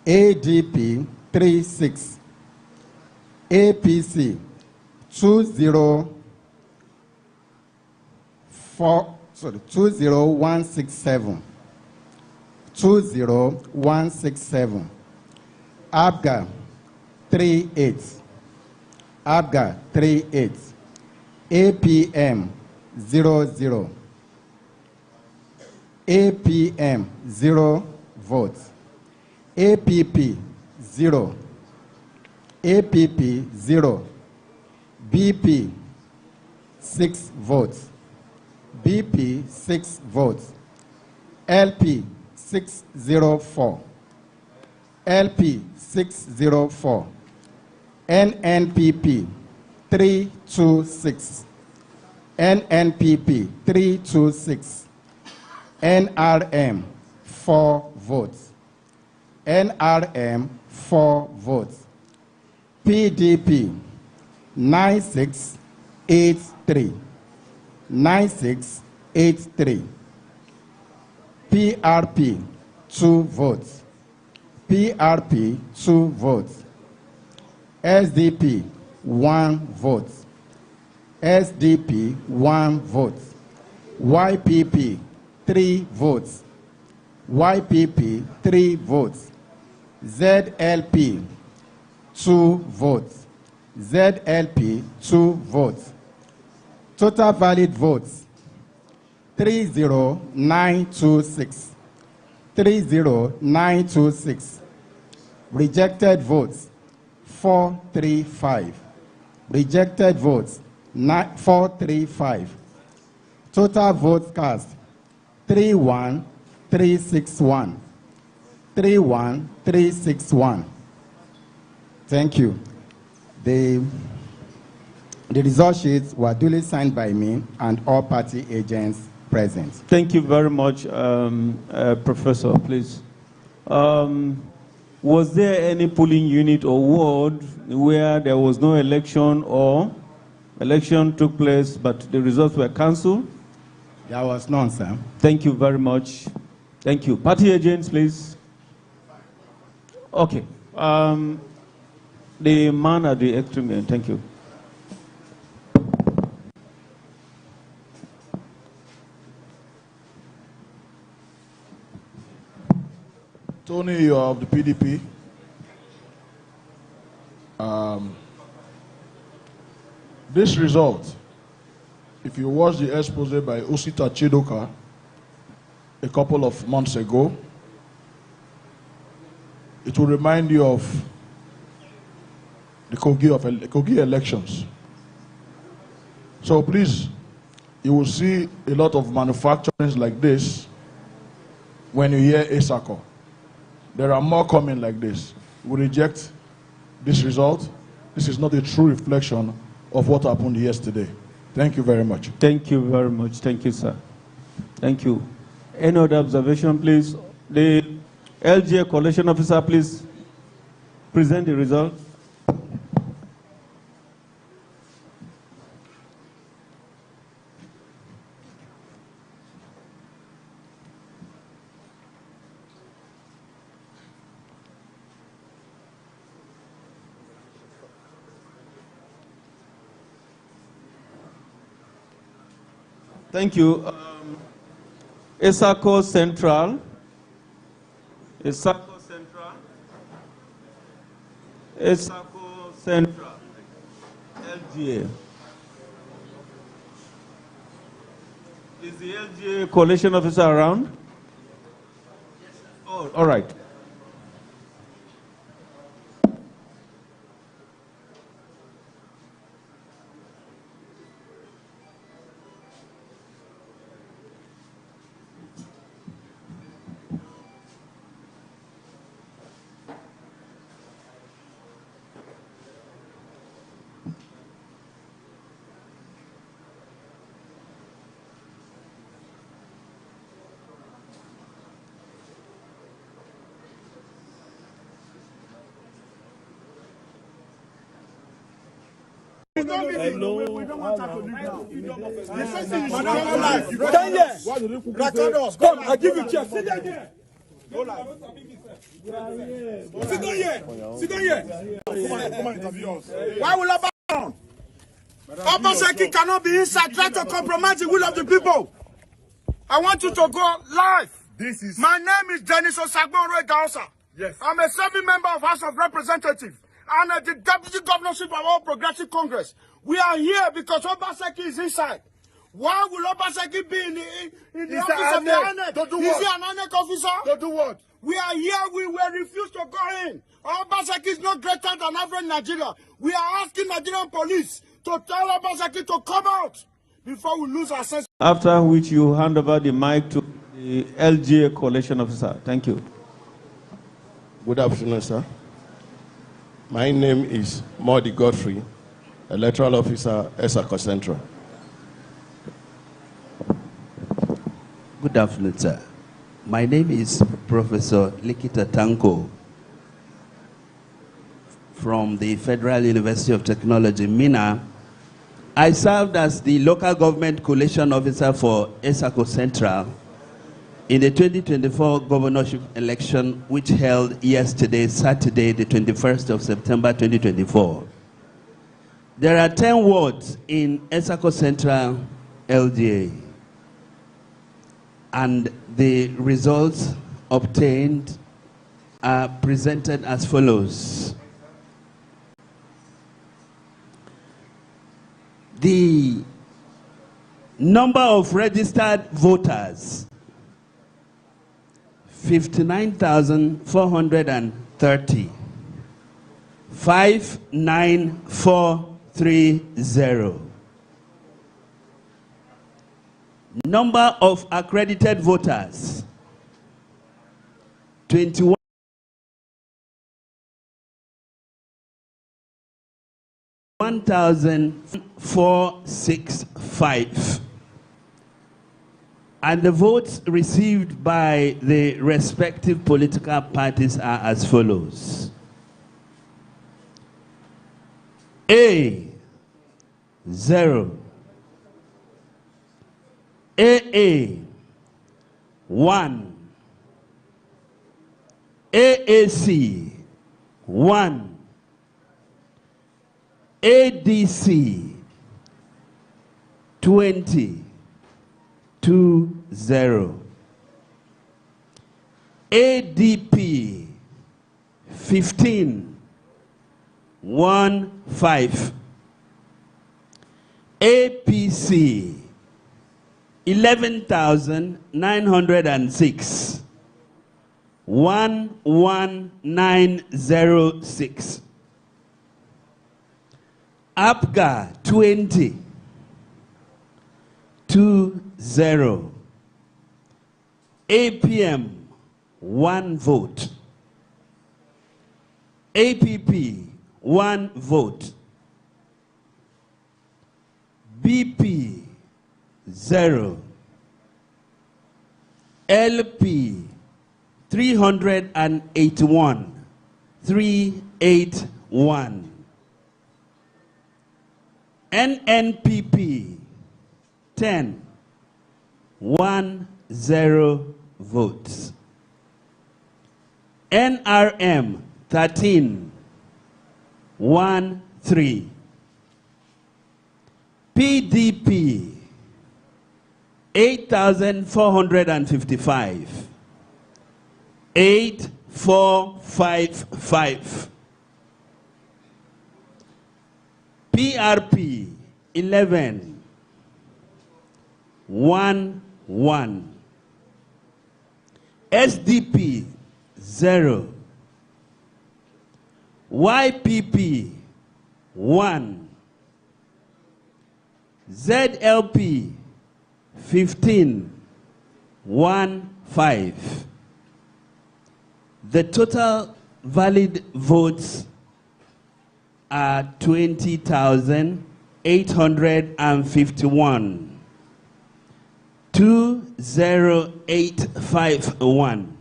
ADP 36, APC 20167, 20167, ABGA 38, ABGA 38, APM 00, APM 0 votes, APP 0, APP 0, BP 6 votes, BP 6 votes, LP 604, LP 604, NNPP 326, NNPP 326, NRM 4 votes, NRM 4 votes, PDP 9683, 9683, PRP 2 votes, PRP 2 votes, SDP 1 vote, SDP 1 vote, YPP 3 votes, YPP 3 votes, ZLP 2 votes, ZLP 2 votes. Total valid votes 30926, 30926. Rejected votes 435, rejected votes 435. Total votes cast 31361, 31361. Thank you. The result sheets were duly signed by me and all party agents present. Thank you very much, Professor, please. Was there any polling unit or ward where there was no election or election took place but the results were cancelled? There was none, sir. Thank you very much. Thank you. Party agents, please. Okay. The man at the extreme end, thank you. Tony, you are of the PDP. This result, if you watch the expose by Osita Chidoka a couple of months ago, it will remind you of the Kogi elections. So please, you will see a lot of manufacturings like this when you hear ASACO. There are more coming like this. We reject this result. This is not a true reflection of what happened yesterday. Thank you very much. Thank you very much. Thank you, sir. Thank you. Any other observation, please? The LGA Collation Officer, please present the result. Thank you. ESACO Central. ESACO Central. ESACO Central. LGA. Is the LGA Coalition Officer around? Oh, all right. We don't want her to leave now. Come, I give you chance. Sit down here. Sit down here. Sit down here. Come on, interview us. Why will I back down? Obaseki cannot be inside, try to compromise the will of the people. I want you to go live. My name is Dennis Osagbonro Dausa. Yes. I'm a serving member of House of Representatives and the Deputy Governorship of All Progressive Congress. We are here because Obaseki is inside. Why will Obaseki be in the office of the ANEC? Is he an ANEC officer? To do what? We are here, we will refuse to go in. Obaseki is not greater than average Nigeria. We are asking Nigerian police to tell Obaseki to come out before we lose our sense. After which you hand over the mic to the LGA Collation officer. Thank you. Good afternoon, sir. My name is Modi Godfrey, Electoral Officer, Esako Central. Good afternoon, sir. My name is Professor Likita Tanko from the Federal University of Technology, Mina. I served as the local government collation officer for Esako Central in the 2024 governorship election, which held yesterday, Saturday, the 21st of September 2024. There are 10 wards in Esako Central LGA, and the results obtained are presented as follows. The number of registered voters, 59,430. 59430. Number of accredited voters, 21,465. And the votes received by the respective political parties are as follows. A, 0. AA, 1. AAC, 1. ADC, 20. 20. ADP 15 15. APC 11,906 11906. APGA 20 20. APM 1 vote. APP 1 vote. BP 0. LP 381 381. NNPP 10 10 votes. NRM 13 13. PDP 8,455 8455. PRP 11 11. SDP 0. YPP 1. ZLP 15 15. The total valid votes are 20,851. 20851.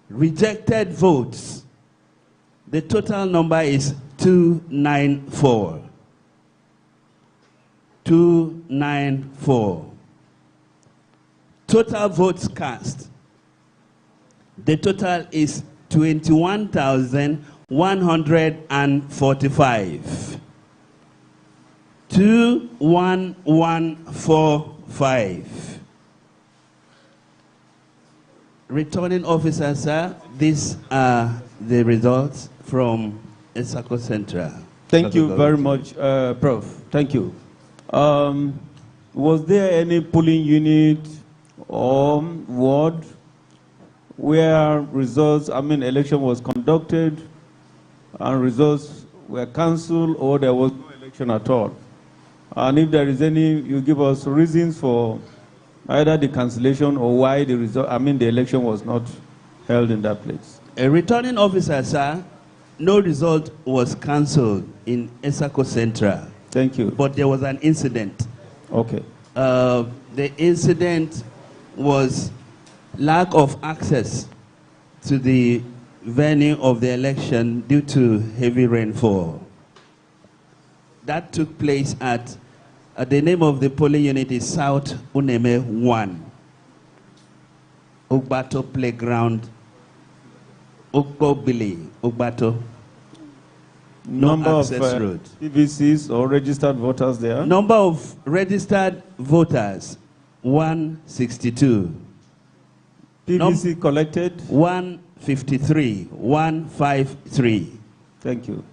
Rejected votes, the total number is 294. 294. Total votes cast, The total is 21,145. 21145. Returning officer, sir, these are the results from ESACO Central. Thank you very much, Prof. Thank you. Was there any polling unit or ward where election was conducted and results were cancelled, or there was no election at all? And if there is any, you give us reasons for either the cancellation or why the election was not held in that place. A returning officer, sir, no result was cancelled in ESACO Central. Thank you. But there was an incident. Okay. The incident was lack of access to the venue of the election due to heavy rainfall. That took place at the name of the polling unit is South Uneme 1, Ogbato Playground, Okobili, Ogbato. No Number access of road. PVCs or registered voters there? Number of registered voters, 162. PVC collected? 153. 153. Thank you.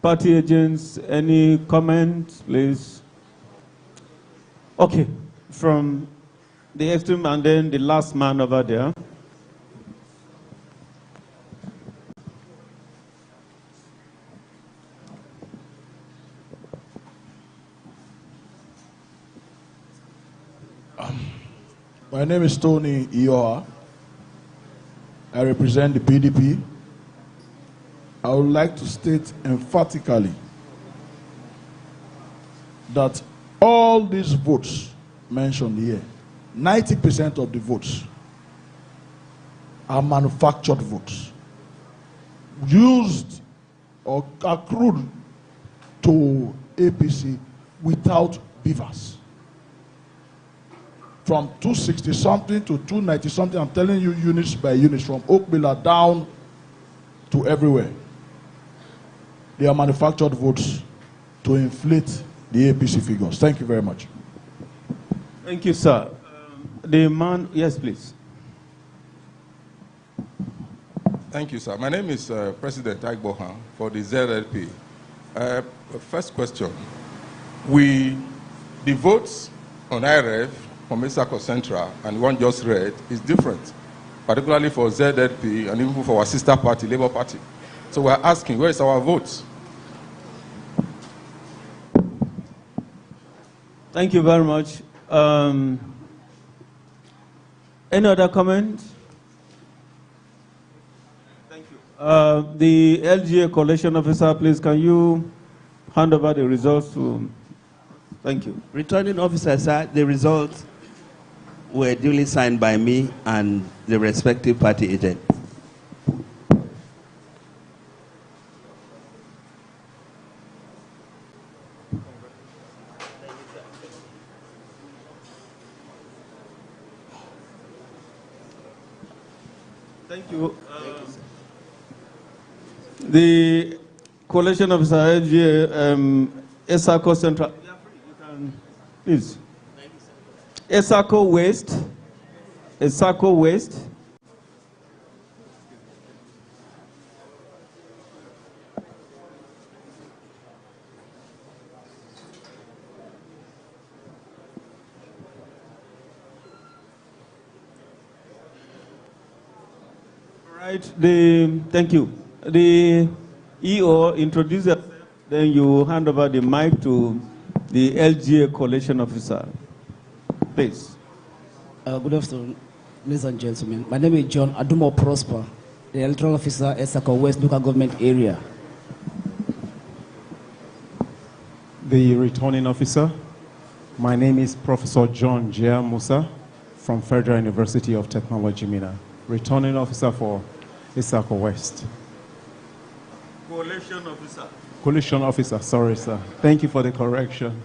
Party agents, any comments, please? Okay, from the extreme and then the last man over there. My name is Tony Ioa. I represent the PDP. I would like to state emphatically that all these votes mentioned here, 90% of the votes are manufactured votes, used or accrued to APC without beavers. From 260-something to 290-something, I'm telling you units by units, from Oakville down to everywhere. They are manufactured votes to inflate the APC figures. Thank you very much. Thank you, sir. The man, yes, please. Thank you, sir. My name is President Agbohan for the ZLP. First question. The votes on IRF from ESACO Central and one just read is different, particularly for ZLP and even for our sister party, Labour Party. So we're asking, where is our votes? Thank you very much. Any other comments? Thank you. The LGA Collation Officer, please, can you hand over the results to... Thank you. Returning officer, sir, the results were duly signed by me and the respective party agent. Thank you. The Collation Officer, LGA, ESACO Central. You can, please. ESACO West. ESACO West. Right. Thank you. The EO introduce yourself, then you hand over the mic to the LGA Collation Officer. Please. Good afternoon, ladies and gentlemen. My name is John Adumo Prosper, the Electoral Officer, ESACO West Local Government Area. The Returning Officer, my name is Professor John J. Musa from Federal University of Technology, Mina. Returning Officer for ESACO West. Collation Officer. Collation Officer, sorry, sir. Thank you for the correction.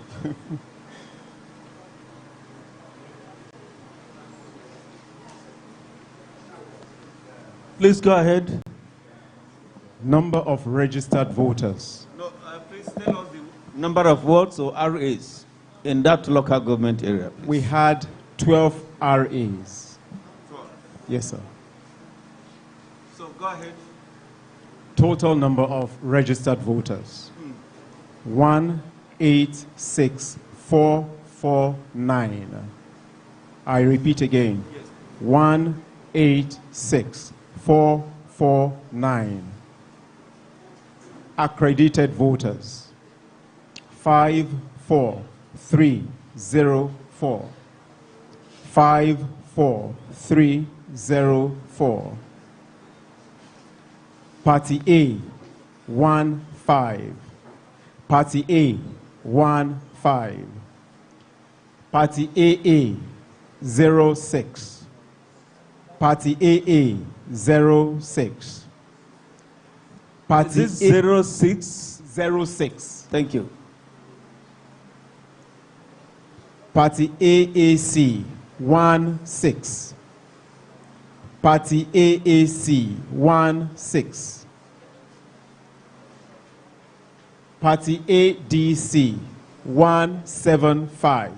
Please go ahead. Number of registered voters. No, please tell us the number of wards or RAs in that local government area. Please. We had 12 RAs. 12. Yes, sir. So go ahead. Total number of registered voters. 186,449. I repeat again. Yes. 186,449. Accredited voters. 54304. 54304. Party A, 15. Party A, 15. Party AA, 06. Party AA, 06. Party Is this 06? 06. Thank you. Party AAC, 16. Party AAC, 16. Party ADC, 175.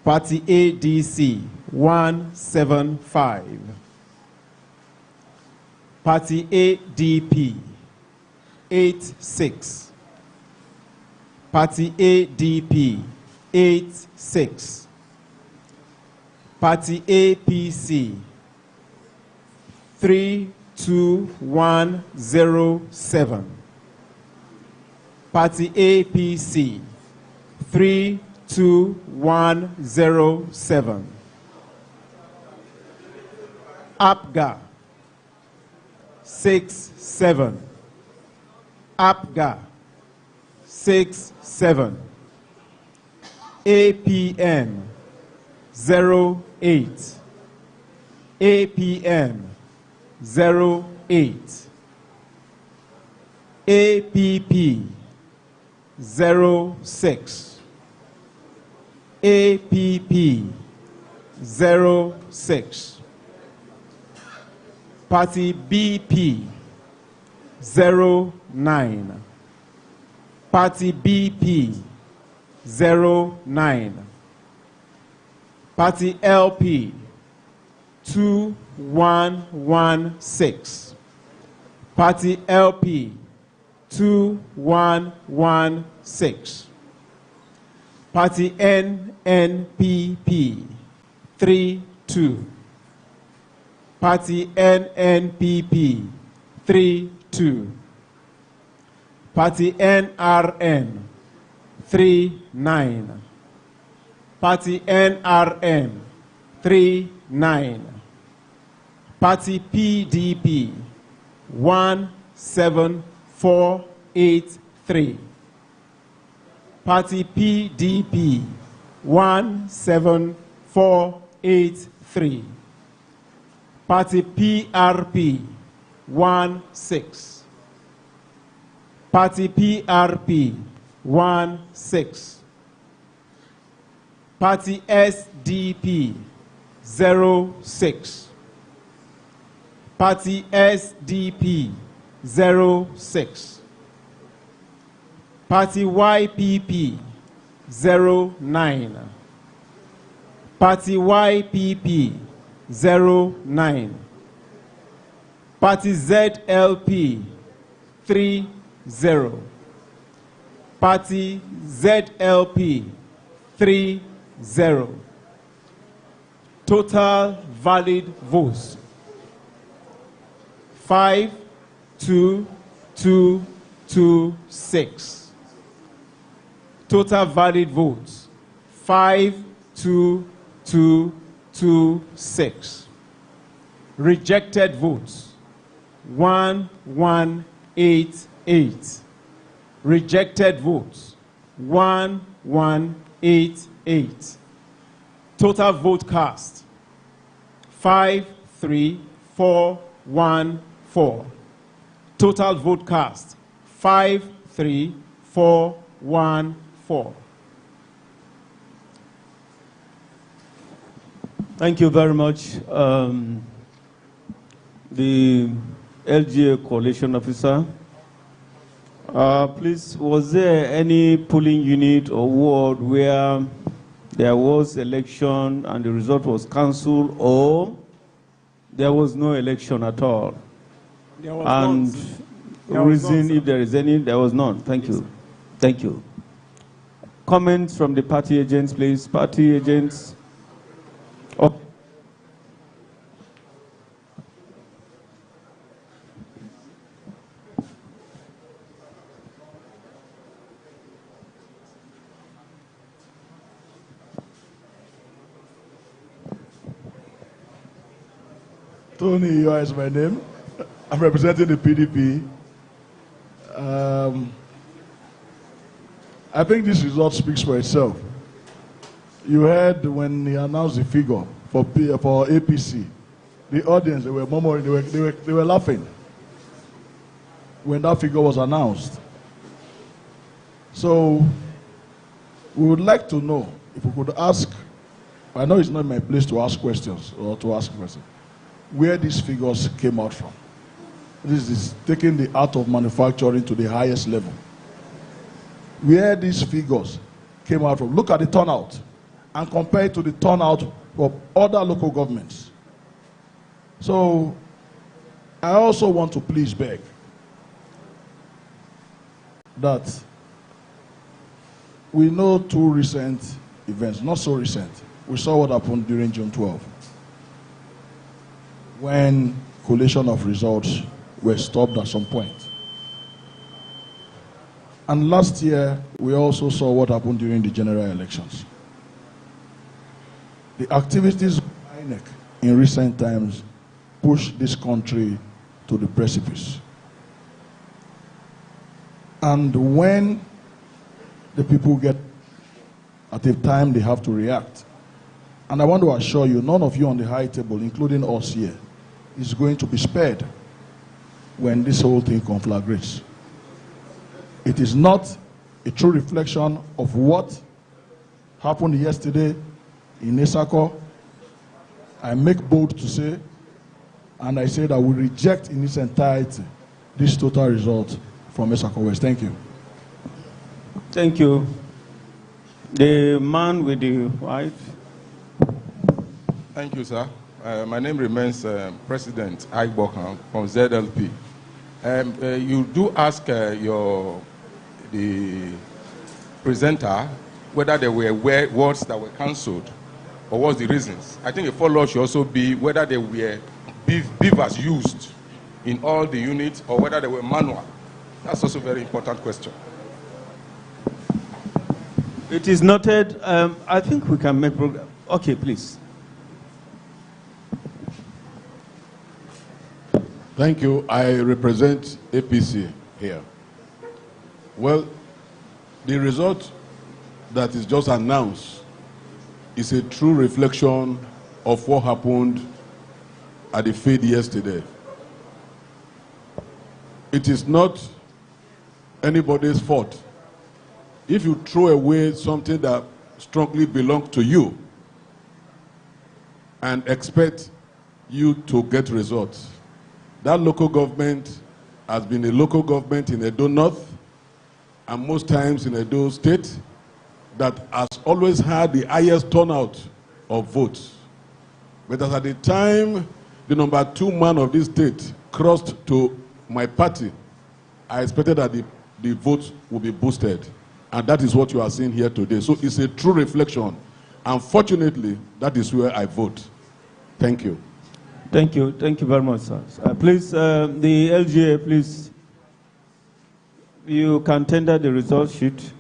Party ADC, 175. Party ADP, 86. Party ADP, 86. Party APC, 32107. Party APC, 32107. APGA, 67. APGA, 67. APM, 08. APM, 08. APP, 06. APP, 06. Party BP, 09. Party BP, 09. Party LP, 2116. Party LP, 2116. Party NNPP, 32. Party NNPP, 32. Party NRM, 39. Party NRM, 39. Party PDP, 17483. Party PDP, 17483. Party PRP, 16. Party PRP, 16. Party SDP, 06. Party SDP, 06. Party YPP, 09. Party YPP, 09. Party ZLP, 30. Party ZLP, 30. Total valid votes, 52226. Total valid votes, 52226. Rejected votes, 1188. Rejected votes, 1188. Total vote cast, 53414. Total vote cast, 53414. Thank you very much. the LGA Collation officer. Please, was there any polling unit or ward where there was election and the result was cancelled, or there was no election at all? There was And none. There was reason, none, if there is any, there was none. Thank you. Thank you. Comments from the party agents, please. Party agents. Oh. Tony, Iyua is my name. I'm representing the PDP. I think this result speaks for itself. You heard when he announced the figure for APC, the audience, they were murmuring, they were laughing when that figure was announced. So we would like to know if we could ask, I know it's not my place to ask questions or to ask questions, where these figures came out from. This is taking the art of manufacturing to the highest level. Where these figures came out from. Look at the turnout and compare it to the turnout of other local governments. So I also want to please beg that we know two recent events, not so recent. We saw what happened during June 12, when collation of results were stopped at some point. And last year, we also saw what happened during the general elections. The activities of INEC in recent times pushed this country to the precipice. And when the people get at a time they have to react, and I want to assure you, none of you on the high table, including us here, is going to be spared when this whole thing conflagrates. It is not a true reflection of what happened yesterday in Esako. I make bold to say, and I say that we reject in its entirety this total result from Esako West. Thank you. Thank you. The man with the white. Thank you, sir. My name remains President Ike Bohan from ZLP. You do ask the presenter whether there were words that were cancelled or what's the reasons. I think a follow-up should also be whether there were beavers used in all the units or whether they were manual. That's also a very important question. It is noted. I think we can make progress. Okay, please. Thank you. I represent APC here. Well, the result that is just announced is a true reflection of what happened at the Fed yesterday. It is not anybody's fault. If you throw away something that strongly belongs to you and expect you to get results, that local government has been a local government in Edo North and most times in Edo State that has always had the highest turnout of votes. But as at the time the number 2 man of this state crossed to my party, I expected that the votes would be boosted. And that is what you are seeing here today. So it's a true reflection. Unfortunately, that is where I vote. Thank you. Thank you. Thank you very much, sir. Please, the LGA, please, you can tender the result sheet.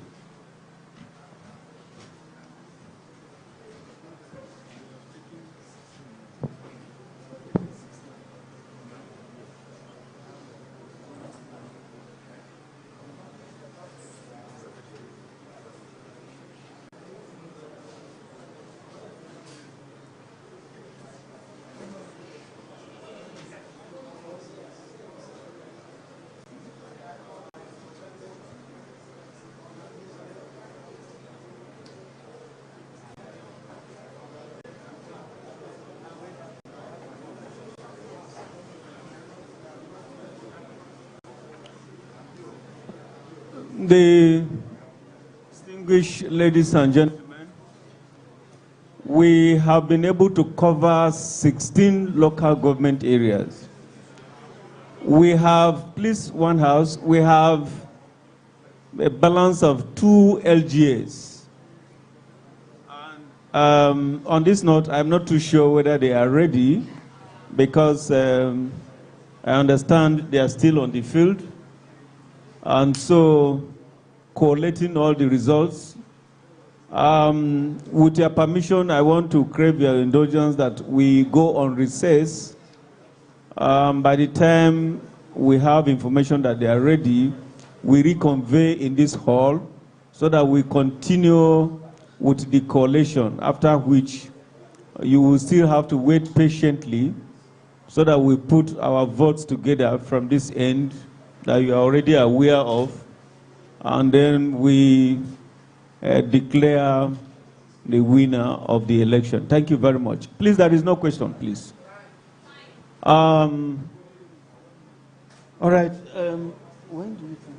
The distinguished ladies and gentlemen, we have been able to cover 16 local government areas. We have, please, one house, we have a balance of 2 LGAs. And, on this note, I'm not too sure whether they are ready because I understand they are still on the field. And so, collating all the results. With your permission, I want to crave your indulgence that we go on recess. By the time we have information that they are ready, we reconvene in this hall so that we continue with the collation, after which you will still have to wait patiently so that we put our votes together from this end that you are already aware of, and then we declare the winner of the election. Thank you very much. Please, there is no question, please. All right. When do you think?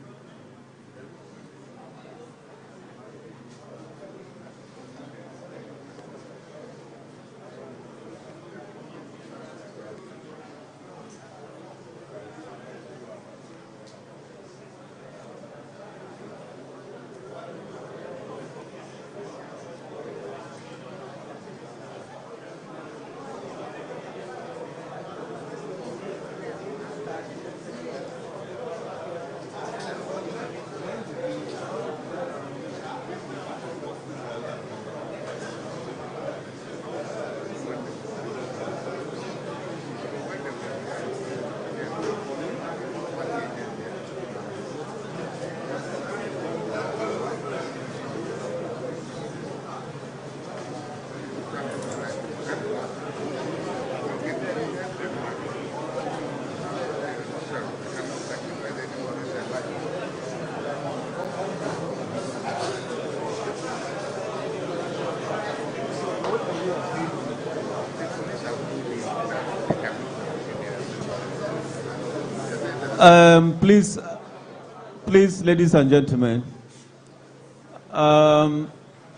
Please, ladies and gentlemen,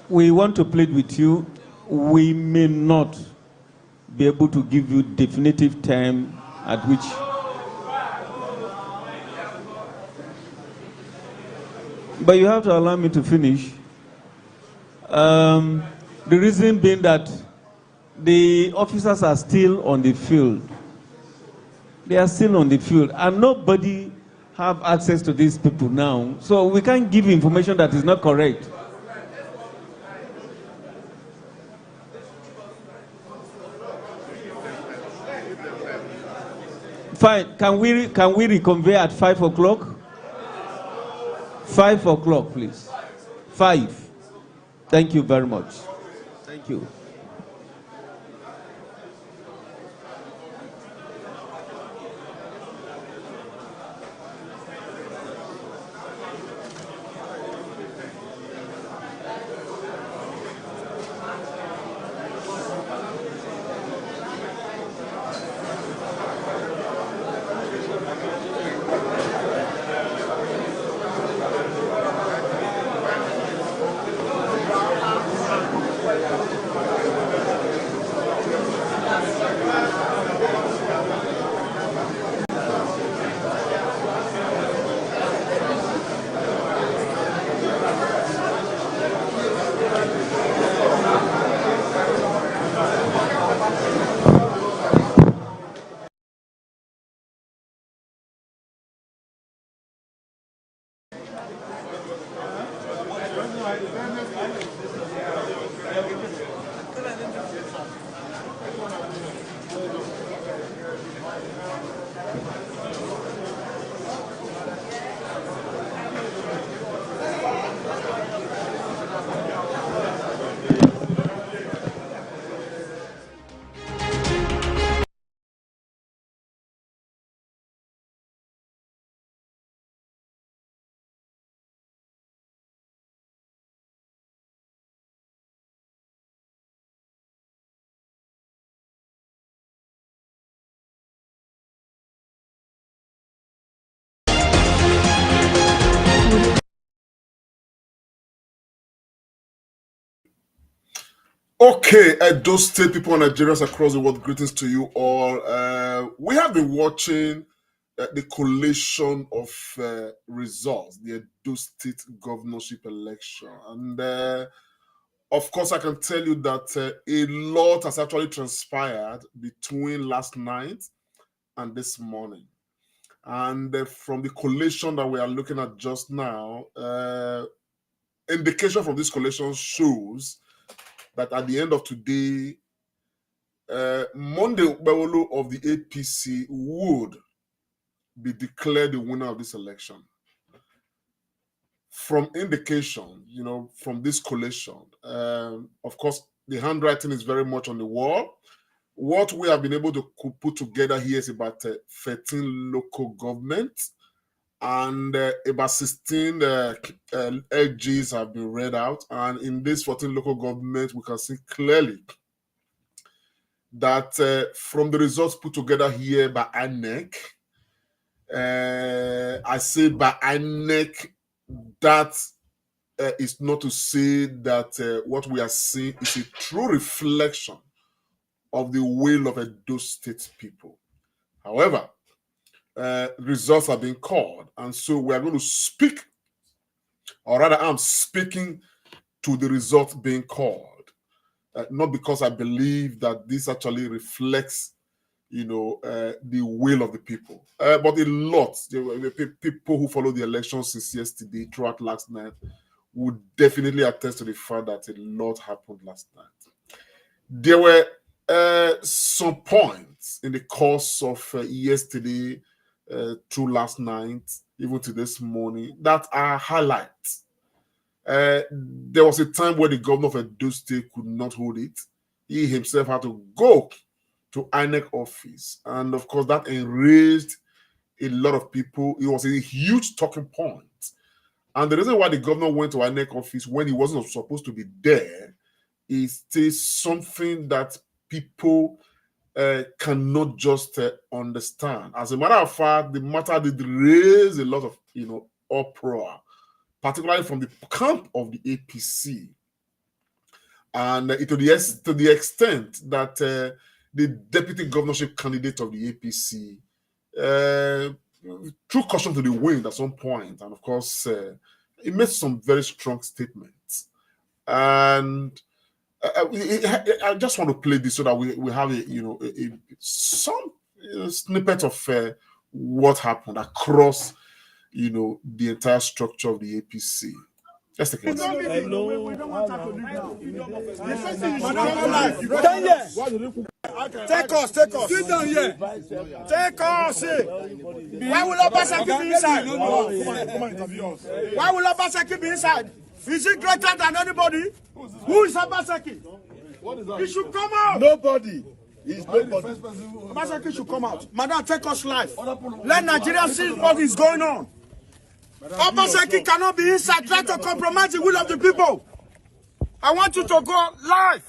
we want to plead with you. We may not be able to give you definitive time at which. But you have to allow me to finish. The reason being that the officers are still on the field. They are still on the field, and nobody have access to these people now. So we can't give information that is not correct. Fine. Can we reconvene at 5 o'clock? 5 o'clock, please. 5. Thank you very much. Thank you. Okay, those state people and Nigerians across the world, greetings to you all. We have been watching the collation of results, the Edo State governorship election. And of course, I can tell you that a lot has actually transpired between last night and this morning. And from the collation that we are looking at just now, indication from this collation shows that at the end of today, Monday Bawolo of the APC would be declared the winner of this election. From indication, from this collation, of course, the handwriting is very much on the wall. What we have been able to put together here is about 13 local governments, and about 16 LGs have been read out. And in these 14 local governments, we can see clearly that from the results put together here by INEC, I say by INEC, that is not to say that what we are seeing is a true reflection of the will of Edo State people. However, results have been called, and so we are going to speak, or rather I'm speaking to the results being called, not because I believe that this actually reflects the will of the people, but a lot, the people who follow the election since yesterday, throughout last night, would definitely attest to the fact that a lot happened last night. There were some points in the course of yesterday through last night, even to this morning, that are highlights. There was a time where the governor of Edo State could not hold it. He himself had to go to INEC office, and of course that enraged a lot of people. It was a huge talking point. And the reason why the governor went to INEC office when he wasn't supposed to be there is something that people cannot just understand. As a matter of fact, the matter did raise a lot of uproar, particularly from the camp of the APC, and to the extent that the deputy governorship candidate of the APC threw caution to the wind at some point, and of course he made some very strong statements. And I just want to play this so that we have some snippet of what happened across the entire structure of the APC. Let's take it. Take us. Sit down here. Take us. Why will Obaseki be inside? Come on, interview us. Why will Obaseki be inside? Is he greater than anybody? Who is Obaseki? He should come out. Nobody. He's nobody. Obaseki should come out. Madam, take us live. Let Nigeria see what is going on. Obaseki cannot be inside trying to compromise the will of the people. I want you to go live.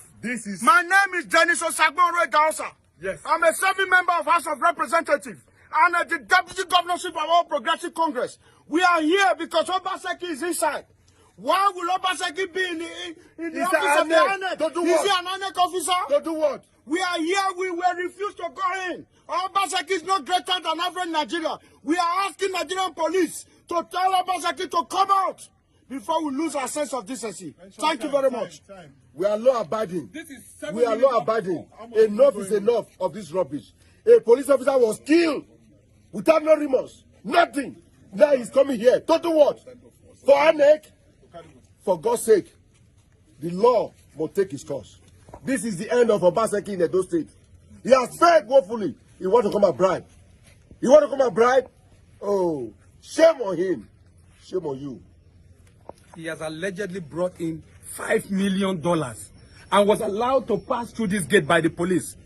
My name is Dennis Osagbonro Dausa. Yes. I'm a serving member of House of Representatives and the Deputy Governorship of All Progressive Congress. We are here because Obaseki is inside. Why will Obaseki be in the office of the INEC? Is he an INEC officer? To do what? We are here, we will refuse to go in. Obaseki is not greater than average Nigeria. We are asking Nigerian police to tell Obaseki to come out before we lose our sense of decency. Thank you very much. We are law abiding. We are law abiding. Enough is enough of this rubbish. A police officer was killed without no remorse. Nothing. Now he's coming here. To do what? For INEC? For God's sake, the law will take its course. This is the end of Obaseki in Edo State. He has failed woefully. He wants to come and bribe. You want to come and bribe? Oh, shame on him. Shame on you. He has allegedly brought in $5 million and was allowed to pass through this gate by the police.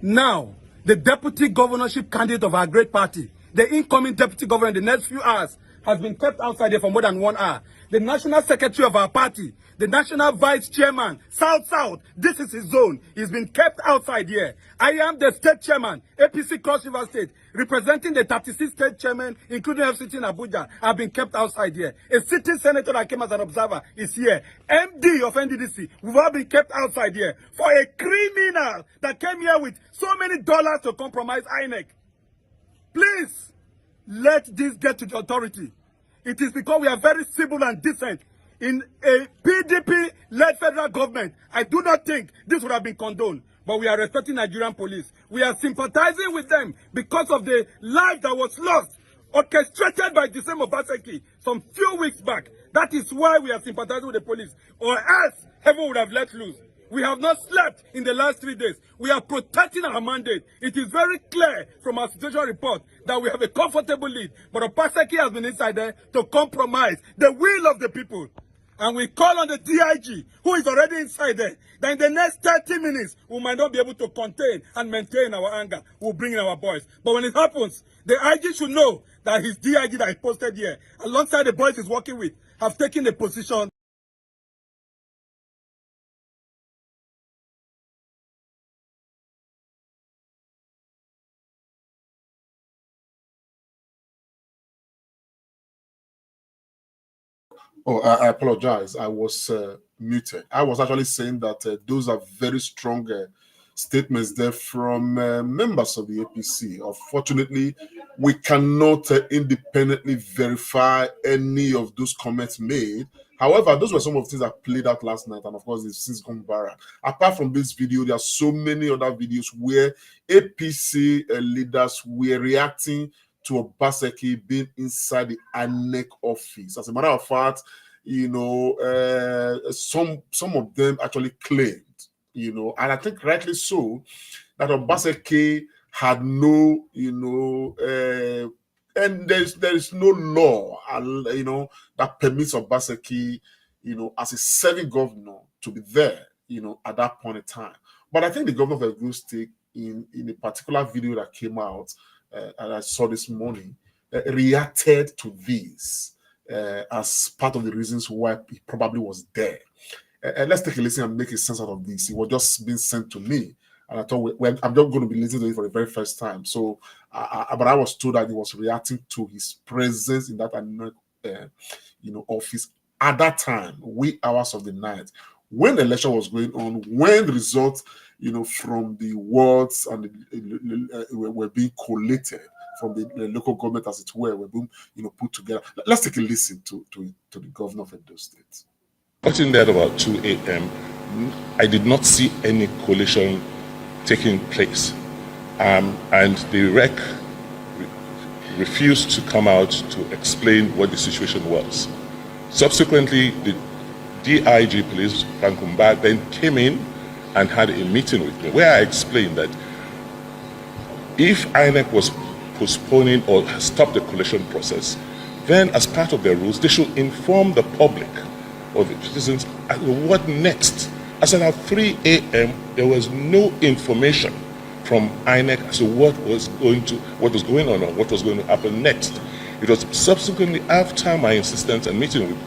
Now, the deputy governorship candidate of our great party, the incoming deputy governor in the next few hours, has been kept outside here for more than 1 hour. The national secretary of our party, the national vice chairman, South, this is his zone. He's been kept outside here. I am the state chairman, APC Cross River State, representing the 36 state chairmen, including FCT in Abuja, have been kept outside here. A sitting senator that came as an observer is here. MD of NDDC, we've all been kept outside here for a criminal that came here with so many dollars to compromise INEC. Please, let this get to the authority. It is because we are very civil and decent. In a PDP-led federal government, I do not think this would have been condoned. But we are respecting Nigerian police. We are sympathizing with them because of the life that was lost, orchestrated by the same Obaseki some few weeks back. That is why we are sympathizing with the police. Or else, heaven would have let loose. We have not slept in the last 3 days. We are protecting our mandate. It is very clear from our situation report that we have a comfortable lead. But Obaseki has been inside there to compromise the will of the people. And we call on the DIG, who is already inside there, that in the next 30 minutes, we might not be able to contain and maintain our anger. We'll bring in our boys. But when it happens, the IG should know that his DIG that is posted here, alongside the boys he's working with, have taken a position. Oh, I apologize. I was muted. I was actually saying that those are very strong statements there from members of the APC. Unfortunately, we cannot independently verify any of those comments made. However, those were some of the things that played out last night, and of course, they've since gone viral. Apart from this video, there are so many other videos where APC leaders were reacting to Obaseki being inside the INEC office. As a matter of fact, you know, some of them actually claimed, you know, and I think rightly so, that Obaseki had no, you know, and there is no law, you know, that permits Obaseki, you know, as a serving governor to be there, you know, at that point in time. But I think the governor of Edo State, in a particular video that came out, and I saw this morning, reacted to this as part of the reasons why he probably was there. Let's take a listen and make a sense out of this. It was just being sent to me, and I thought, well, I'm not going to be listening to it for the very first time. So, but I was told that he was reacting to his presence in that you know, office at that time, wee hours of the night, when the election was going on, when the results, you know, from the wards and were being collated from the local government, as it were being, you know, put together. Let's take a listen to the governor of Edo State. Watching that about 2 a.m., I did not see any collation taking place, and the REC refused to come out to explain what the situation was. Subsequently, the DIG police, Frank Kumba, then came in and had a meeting with me where I explained that if INEC was postponing or stopped the collation process, then as part of their rules, they should inform the public or the citizens what next. As at 3 a.m., there was no information from INEC as to what was going on or what was going to happen next. It was subsequently after my insistence and meeting with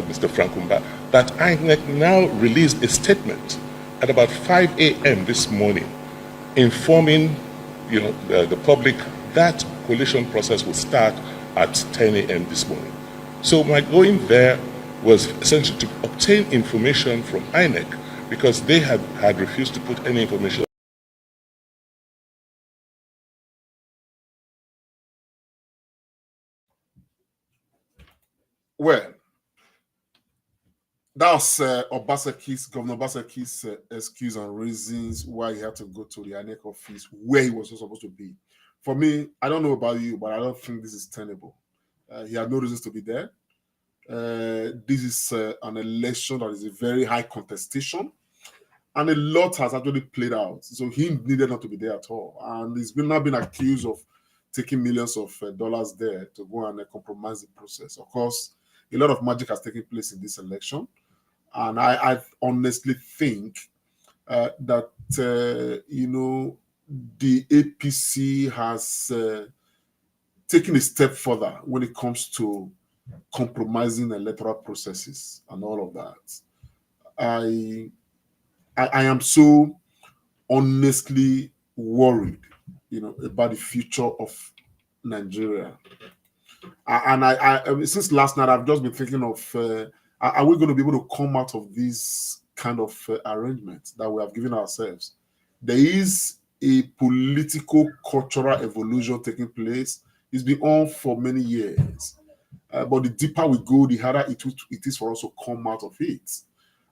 Mr. Frank Kumba that INEC now released a statement at about 5 a.m. this morning, informing, you know, the public that collation process will start at 10 a.m. this morning. So my going there was essentially to obtain information from INEC because they had refused to put any information. Well, that's Governor Obaseki's excuse and reasons why he had to go to the INEC office where he was supposed to be. For me, I don't know about you, but I don't think this is tenable. He had no reasons to be there. This is an election that is a very high contestation, and a lot has actually played out. So he needed not to be there at all. And he's now been accused of taking millions of dollars there to go and compromise the process. Of course, a lot of magic has taken place in this election. And I honestly think that, you know, the APC has taking a step further when it comes to compromising electoral processes and all of that. I am so honestly worried, about the future of Nigeria. And since last night, I've just been thinking of, are we going to be able to come out of this kind of arrangement that we have given ourselves? There is a political cultural evolution taking place. It's been on for many years. But the deeper we go, the harder it is for us to come out of it.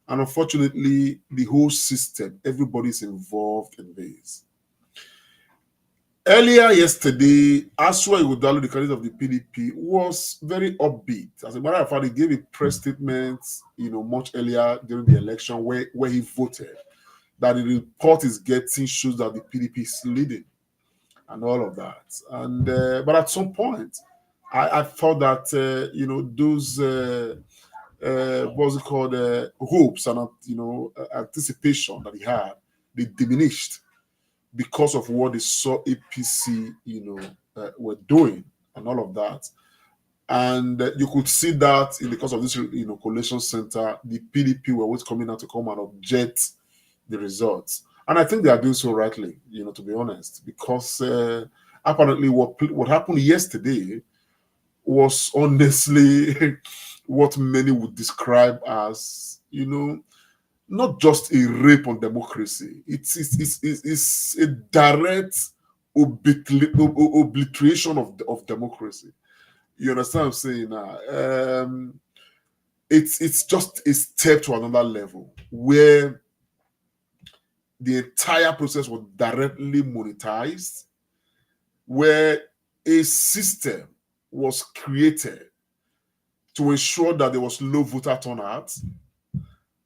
And unfortunately, the whole system, everybody's involved in this. Earlier yesterday, Aswa Ighodalo, the candidate of the PDP, was very upbeat. As a matter of fact, he gave a press statement, much earlier during the election where he voted, that the report is getting shows that the PDP is leading and all of that. And but at some point, I thought that those what's it called, hopes and anticipation that he had, they diminished because of what they saw APC were doing and all of that. And you could see that in the course of this collation center, the PDP were always coming out to come and object the results. And I think they are doing so rightly, to be honest, because apparently what happened yesterday was honestly what many would describe as, not just a rape on democracy. It's a direct obliteration of democracy. You understand what I'm saying now? It's just a step to another level where the entire process was directly monetized, where a system was created to ensure that there was low voter turnout.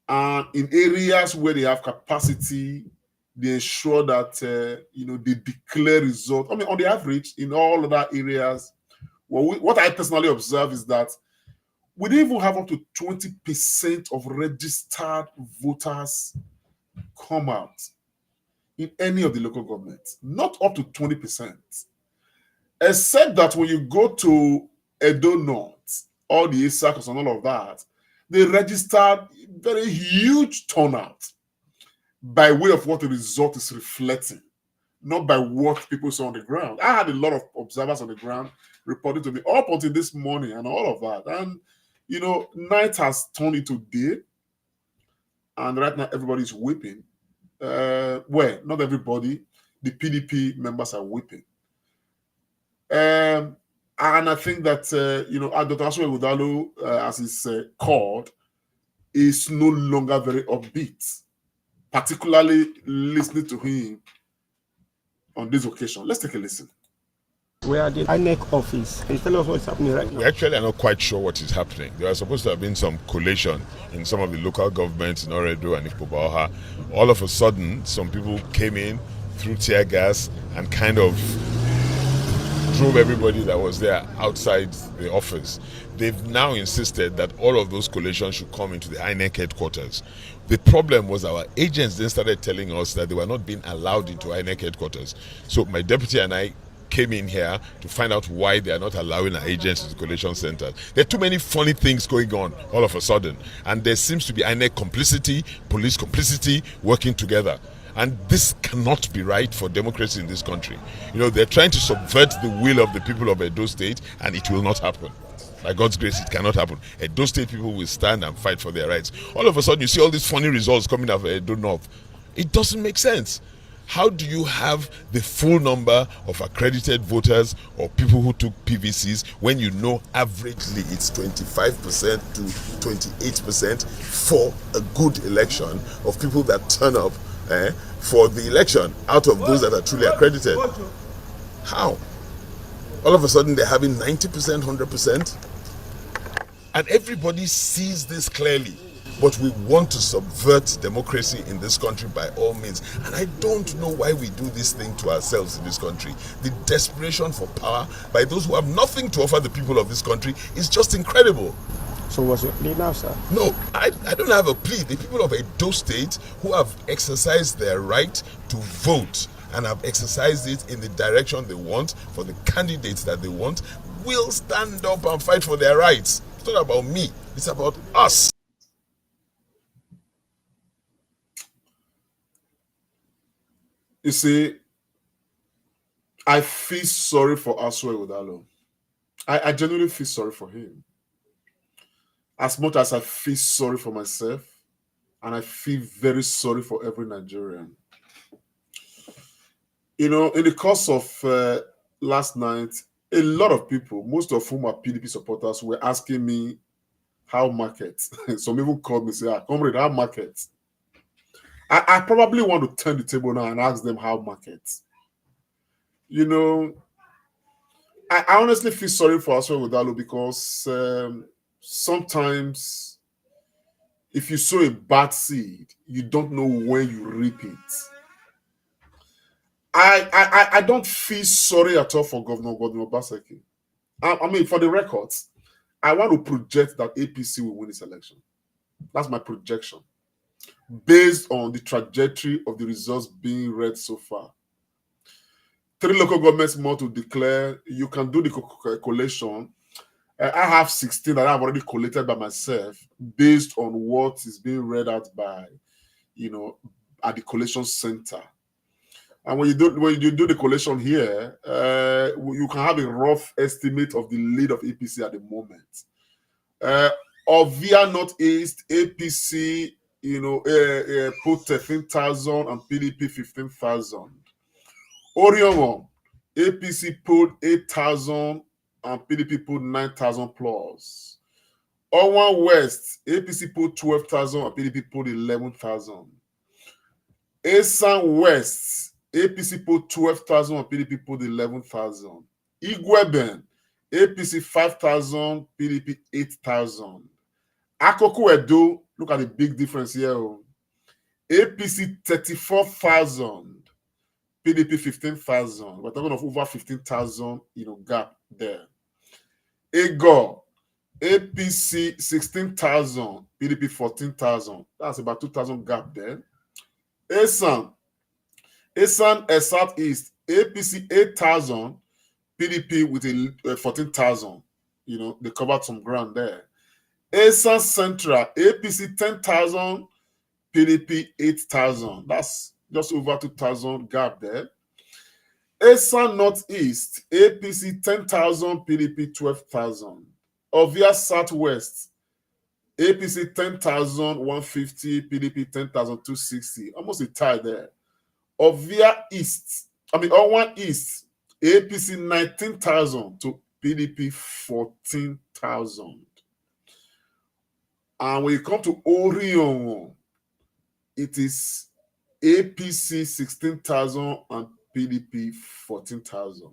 And in areas where they have capacity, they ensure that, they declare results. I mean, on the average, in all other areas, what I personally observe is that we didn't even have up to 20% of registered voters come out in any of the local governments. Not up to 20%. Except that when you go to Edo North, all the Isakos and all of that, they registered very huge turnout by way of what the result is reflecting, not by what people saw on the ground. I had a lot of observers on the ground reporting to me up until this morning and all of that. And, night has turned into day. And right now, everybody's weeping. Well, not everybody. The PDP members are weeping. And I think that, Dr. Aswa Ighodalo, as is called, is no longer very upbeat, particularly listening to him on this occasion. Let's take a listen. We are at the INEC office. Can you tell us what's happening right now? We actually are not quite sure what is happening. There was supposed to have been some collation in some of the local governments in Oredo and Ikpobaoha. All of a sudden, some people came in, threw tear gas, and kind of drove everybody that was there outside the office. They've now insisted that all of those collations should come into the INEC headquarters. The problem was our agents then started telling us that they were not being allowed into INEC headquarters. So my deputy and I came in here to find out why they are not allowing our agents to the collation centers. There are too many funny things going on all of a sudden. And there seems to be INEC complicity, police complicity, working together. And this cannot be right for democracy in this country. They're trying to subvert the will of the people of Edo State, and it will not happen. By God's grace, it cannot happen. Edo State people will stand and fight for their rights. All of a sudden, you see all these funny results coming out of Edo North. It doesn't make sense. How do you have the full number of accredited voters or people who took PVCs when you know averagely it's 25% to 28% for a good election of people that turn up for the election out of those that are truly accredited? How? All of a sudden they're having 90%, 100%? And everybody sees this clearly. But we want to subvert democracy in this country by all means. And I don't know why we do this thing to ourselves in this country. The desperation for power by those who have nothing to offer the people of this country is just incredible. So what's your plea now, sir? No, I don't have a plea. The people of Edo State who have exercised their right to vote and have exercised it in the direction they want, for the candidates that they want, will stand up and fight for their rights. It's not about me, it's about us. You see, I feel sorry for Asue Udalo. I genuinely feel sorry for him. As much as I feel sorry for myself, and I feel very sorry for every Nigerian. You know, in the course of last night, a lot of people, most of whom are PDP supporters, were asking me how market. Some even called me and say, comrade, how market? I probably want to turn the table now and ask them how market. You know, I honestly feel sorry for Aswe Udalo because sometimes if you sow a bad seed, you don't know when you reap it. I don't feel sorry at all for Governor Obaseki. I mean, for the records, I want to project that APC will win this election. That's my projection, based on the trajectory of the results being read so far. 3 local governments more to declare. You can do the collation. I have 16 that I've already collated by myself, based on what is being read out by, you know, at the collation center. And when you do the collation here, you can have a rough estimate of the lead of APC at the moment. Ovia Northeast, APC, you know, put 13,000 and PDP 15,000. Orion, APC put 8,000 and PDP put 9,000 plus. Owan West, APC put 12,000 and PDP put 11,000. Esan West, APC put 12,000 and PDP put 11,000. Igweben, APC 5,000, PDP 8,000. Akoko Edo, look at the big difference here. APC 34,000. PDP 15,000. We're talking of over 15,000, you know, gap there. Ego, APC 16,000, PDP 14,000. That's about 2,000 gap there. Esan Southeast, APC 8,000, PDP with 14,000. You know, they covered some ground there. Esan Central, APC 10,000, PDP 8,000. That's just over 2,000 gap there. Esan Northeast, APC 10,000, PDP 12,000. Ovia Southwest, APC 10,150, PDP 10,260. Almost a tie there. Ovia East, Owan East, APC 19,000 to PDP 14,000. And when you come to Orion, it is APC 16,000 and PDP 14,000.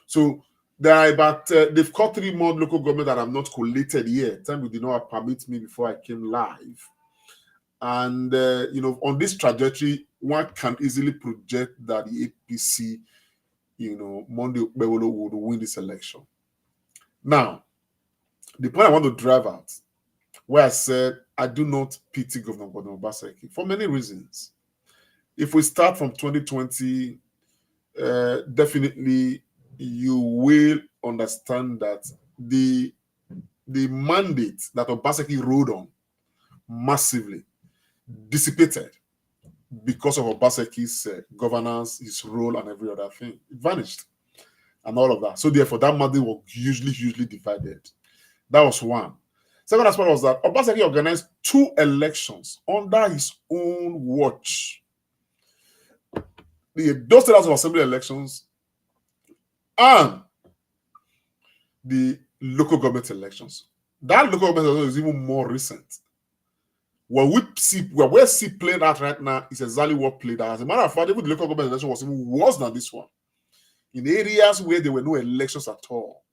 So there are about, they've got 3 more local government that have not collated yet. Time did not permit me before I came live. And, you know, on this trajectory, one can easily project that the APC, you know, Monday Bewolo would win this election. Now, the point I want to drive out, where I said I do not pity Governor Obaseki for many reasons. If we start from 2020, definitely you will understand that the mandate that Obaseki rode on massively dissipated because of Obaseki's governance, his role, and every other thing. It vanished and all of that. So therefore, that mandate was hugely divided. That was one. Second aspect was that Obaseki organized 2 elections under his own watch. Those State House of Assembly elections and the local government elections. That local government election is even more recent. What we see played out right now is exactly what played out. As a matter of fact, even the local government election was even worse than this one. In areas where there were no elections at all,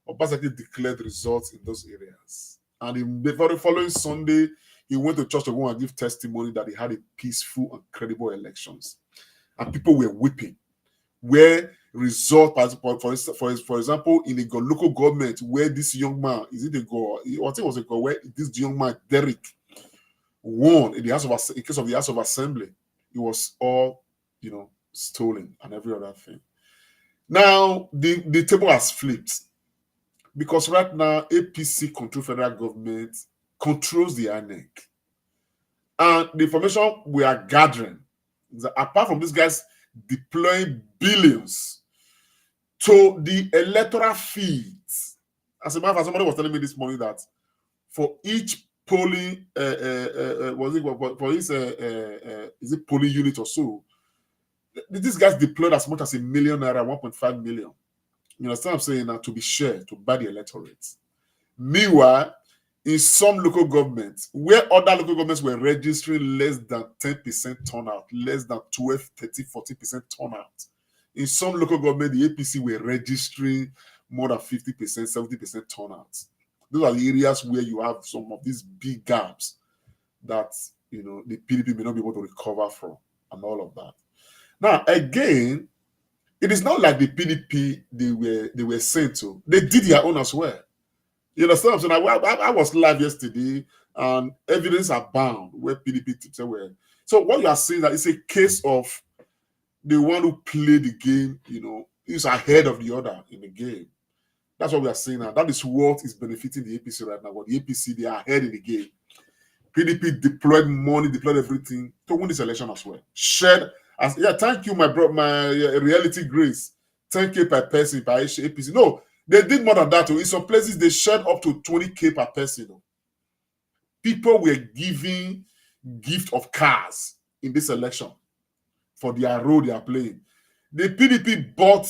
Obaseki declared results in those areas. And in the very following Sunday, he went to church to go and give testimony that he had a peaceful and credible elections. And people were weeping. Where result, for example, in a local government where this young man, I think it was a goal where this young man, Derek, won in the case of the House of Assembly, it was all, you know, stolen and every other thing. Now, the table has flipped because right now, APC control federal government controls the INEC. And the information we are gathering is that apart from these guys deploying billions to the electoral feeds, as a matter of fact, somebody was telling me this morning that for each polling, is it polling unit or so, these guys deployed as much as $1 million, 1.5 million. You understand what I'm saying now? To be shared, to buy the electorate. Meanwhile, in some local governments, where other local governments were registering less than 10% turnout, less than 12, 30, 40% turnout, in some local government, the APC were registering more than 50%, 70% turnout. Those are the areas where you have some of these big gaps that, you know, the PDP may not be able to recover from and all of that. Now, again, it is not like the PDP they were sent to. They did their own as well. You understand what I'm saying? I was live yesterday, and evidence abound where PDP tips were. So what you are saying that it's a case of the one who played the game, you know, is ahead of the other in the game. That's what we are saying now. That is what is benefiting the APC right now. But the APC, they are ahead in the game. PDP deployed money, deployed everything to win this election as well. Shared as thank you, my reality grace. 10K per person by APC. No, they did more than that. In some places, they shared up to 20K per person. People were giving gift of cars in this election for their role they are playing. The PDP bought,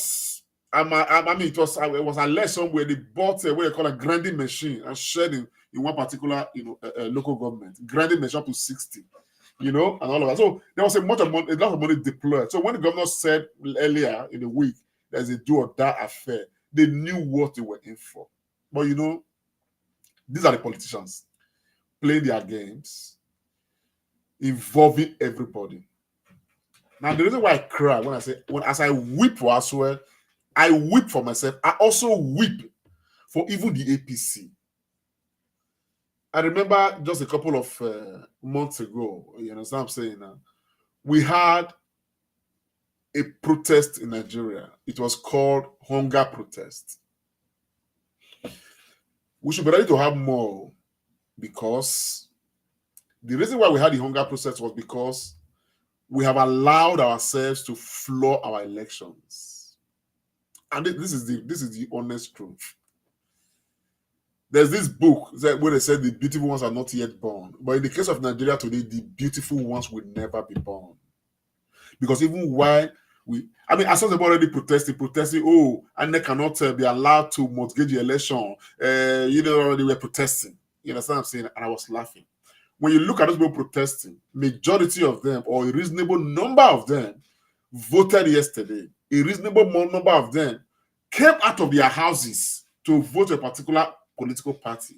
I mean, it was alleged somewhere they bought what they call a grinding machine and shared in one particular, you know, local government, grinding machine up to 60, you know, and all of that. So there was a lot of money deployed. So when the governor said earlier in the week there's a do or die affair, they knew what they were in for. But you know, these are the politicians playing their games, involving everybody. Now, the reason why I cry when I say, as I weep for Aswell, I weep for myself. I also weep for even the APC. I remember just a couple of months ago, you understand what I'm saying now? We had a protest in Nigeria. It was called hunger protest. We should be ready to have more, because the reason why we had the hunger protest was because we have allowed ourselves to floor our elections. And this is the honest truth. There's this book where they said the beautiful ones are not yet born. But in the case of Nigeria today, the beautiful ones will never be born. Because even while as some people already protesting, oh, and they cannot be allowed to mortgage the election. You know, they were protesting. You understand what I'm saying? And I was laughing. When you look at those people protesting, majority of them, or a reasonable number of them, voted yesterday. A reasonable number of them came out of their houses to vote a particular political party.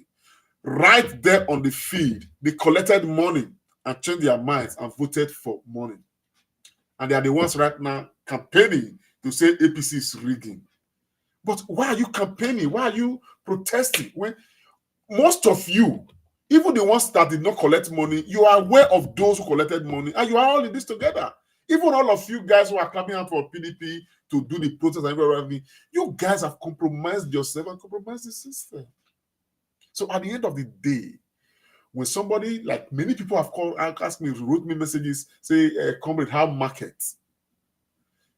Right there on the field, they collected money and changed their minds and voted for money. And they are the ones right now campaigning to say APC is rigging. But why are you campaigning? Why are you protesting? When most of you, even the ones that did not collect money, you are aware of those who collected money, and you are all in this together. Even all of you guys who are clapping out for PDP to do the protest and everything, you guys have compromised yourself and compromised the system. So at the end of the day, when somebody, like many people have called, asked me, wrote me messages, say, comrade, how market?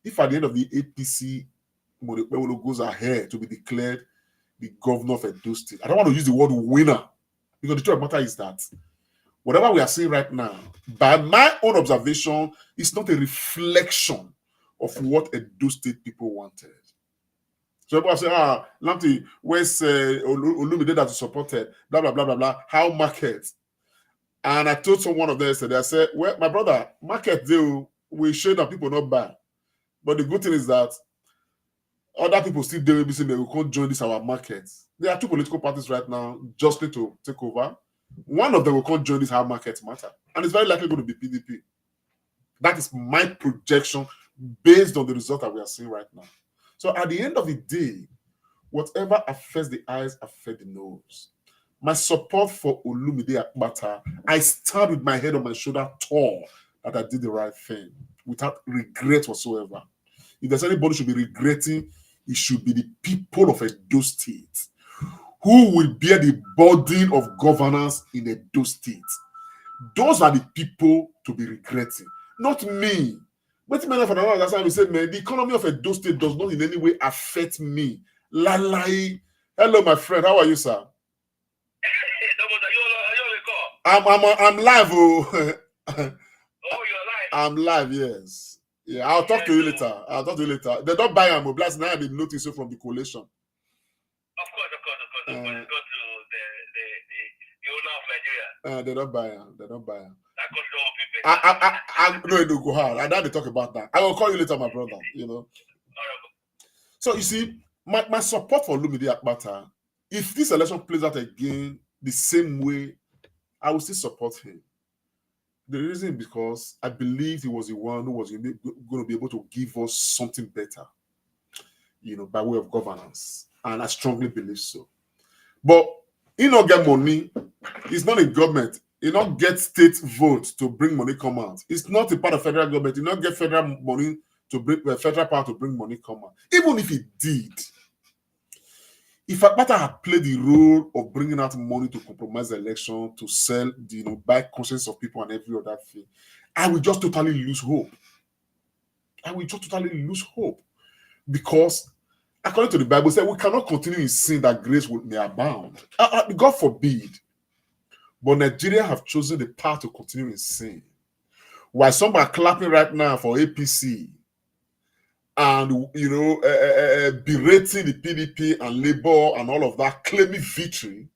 If at the end of the APC, Modepewolo goes ahead to be declared the governor of Edo State, I don't want to use the word winner, because the truth of the matter is that whatever we are seeing right now, by my own observation, is not a reflection of what Edo State people wanted. So people say, Lamti, where's Olumide that you supported, blah, blah, blah, blah, blah, how market? And I told someone of them yesterday, I said, well, my brother, market, we show that people not buy. But the good thing is that other people still do ABC, they will come join this our market. There are two political parties right now just need to take over. One of them will come join this our market matter. And it's very likely going to be PDP. That is my projection based on the result that we are seeing right now. So at the end of the day, whatever affects the eyes affects the nose. My support for Olumide Akpata, I stand with my head on my shoulder tall. that I did the right thing without regret whatsoever. If there's anybody should be regretting, it should be the people of Edo State who will bear the burden of governance in Edo State. Those are the people to be regretting, not me. But that's why we say, man, the economy of Edo State does not in any way affect me. Lalai. Hello, my friend. How are you, sir? I'm live. Oh. Oh, you're live. I'm live, yes. Yeah, I'll talk to you later. They don't buy them. Blast now I've been noticing from the collation. Of course. Go to the owner of Nigeria. They don't buy them. I know it will go hard. I know they talk about that. I will call you later, my brother. You know. So you see, my support for Lumide Akpata, if this election plays out again the same way, I will still support him. The reason is because I believe he was the one who was going to be able to give us something better, you know, by way of governance. And I strongly believe so. But he not get money. He's not in government. He not get state votes to bring money come out. It's not a part of federal government. He not get federal money to bring federal power to bring money come out. Even if he did, if Akpata had played the role of bringing out money to compromise the election, to sell, you know, buy conscience of people and every other thing, I will just totally lose hope. Because according to the Bible, it says we cannot continue in sin that grace may abound. God forbid. But Nigeria have chosen the path to continue in sin. While some are clapping right now for APC and, you know, berating the PDP and Labour and all of that, claiming victory,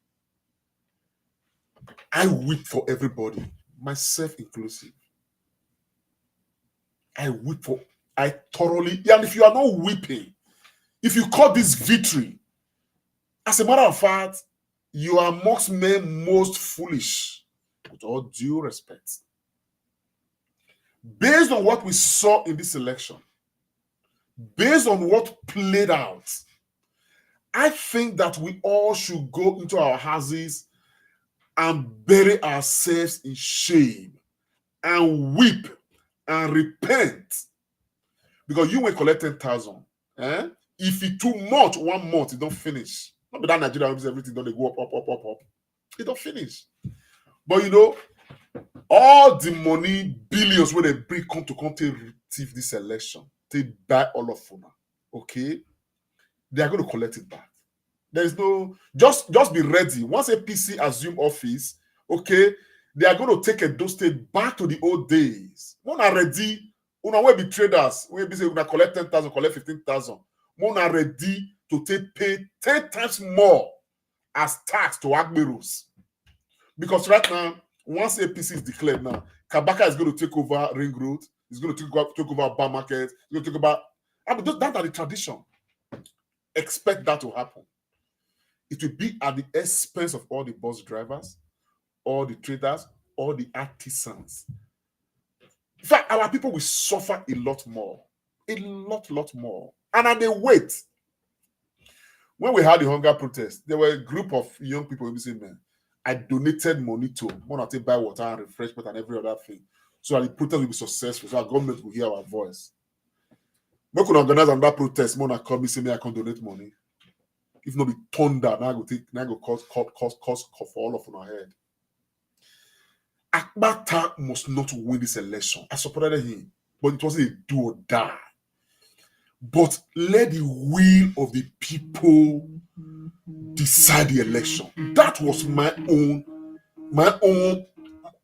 I weep for everybody, myself inclusive. I thoroughly, and if you are not weeping, if you call this victory, as a matter of fact, you are amongst men most foolish, with all due respect. Based on what we saw in this election, based on what played out, I think that we all should go into our houses and bury ourselves in shame and weep and repent. Because you will collect 10,000. If it too much, 1 month, it don't finish. Not that Nigeria everything, don't they go up. It don't finish. But you know, all the money, billions where they bring come to this election, they buy all of Funa. Okay? They are going to collect it back. There is no, just be ready. Once APC assume office, okay, they are going to take Edo State back to the old days. When are ready, when will be traders, when be say we collect 10,000, collect 15,000. When are ready to pay 10 times more as tax to Agberos. Because right now, once APC is declared now, Kabaka is going to take over Ring Road, he's going to take over Bar Market, he's going to take over. That are the tradition. Expect that to happen. It will be at the expense of all the bus drivers, all the traders, all the artisans. In fact, our people will suffer a lot more. A lot more. And at the wait, when we had the hunger protest, there were a group of young people who said, man, I donated money to want to buy water and refreshment and every other thing. So that the protest will be successful, so our government will hear our voice. We could organize another protest, Mona come and say, me, I can donate money. If not be thunder, now I go cause for all of our head. Akpata must not win this election. I supported him, but it wasn't a do or die. But let the will of the people decide the election. That was my own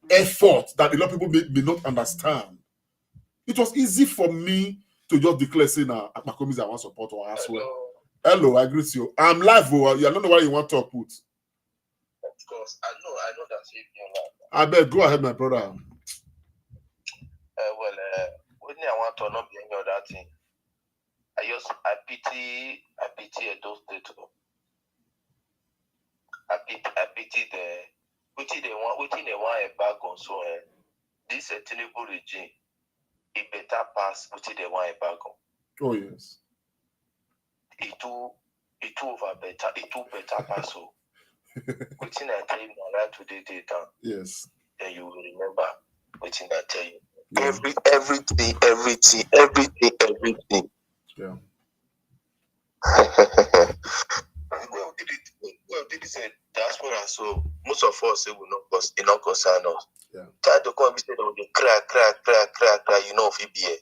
effort that a lot of people may not understand. It was easy for me to just declare, say, now, Akmakomis, I want support or as well. Hello, I greet you. I'm live. I don't know why you want to talk, put. Of course, I know that you're live. I bet, go ahead, my brother. When I want to not be any other thing, I pity Edo State. I pity they want a bag on so this Tinubu regime, it better pass what they want a bag on. Oh yes. It too better pass so. Waiting I tell you now right today they done. Yes. Then you will remember waiting I tell you. Everything. Yeah. Well, did it say diaspora? So most of us say it not concern us. Yeah. Try to come and say they crack. You know, if it be here.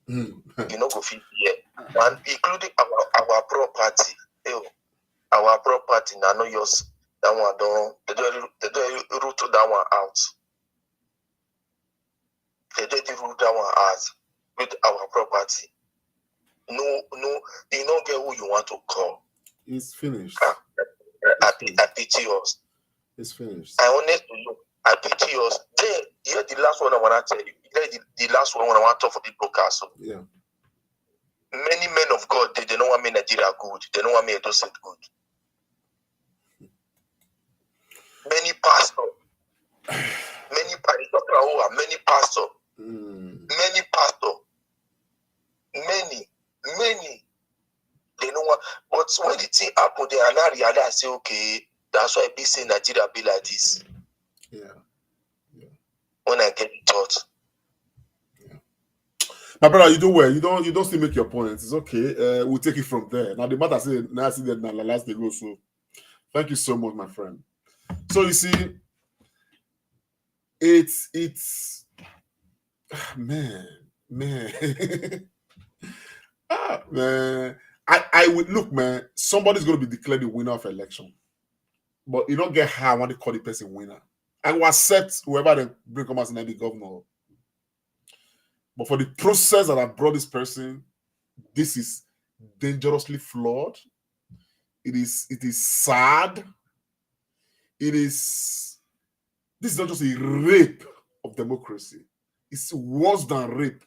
You know, go fit here, and including our property. Our property now, no yours. That one don't. They don't root that one out. They don't root that one out with our property. No, you don't get who you want to call. It's finished. I pity us. It's finished. I honestly look. I pity us. Then here the last one I want to tell you. The last one I want to talk for the broadcast. So. Yeah. Many men of God, they don't want me Nigeria good. They don't want me Edo State good. Many pastors, many pastors, many. They don't want. But when the thing happened, they are not realize. I say, okay, that's why I be saying Nigeria be like this. Yeah. When I get the thought. My brother, you do well. You don't still make your point. It's okay. We'll take it from there. Now the matter say now I see that now last day go. So thank you so much, my friend. So you see, it's man. Man. I would look, man. Somebody's gonna be declared the winner of election, but you don't get how I want to call the person winner. I will accept whoever they bring come as an the governor. But for the process that I brought this person, this is dangerously flawed. It is sad. This is not just a rape of democracy. It's worse than rape.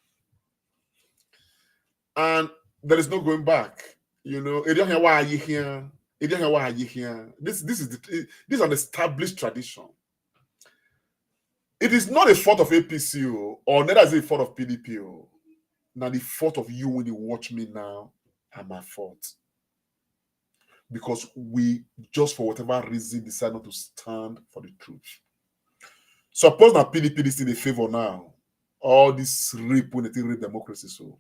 And there is no going back. You know, why are you here? Why are you here? This is an established tradition. It is not a fault of APC or neither is it a fault of PDP. Now the fault of you when you watch me now and my fault. Because we just for whatever reason decide not to stand for the truth. Suppose that PDP is in a favor now. All this rape when they rape democracy. So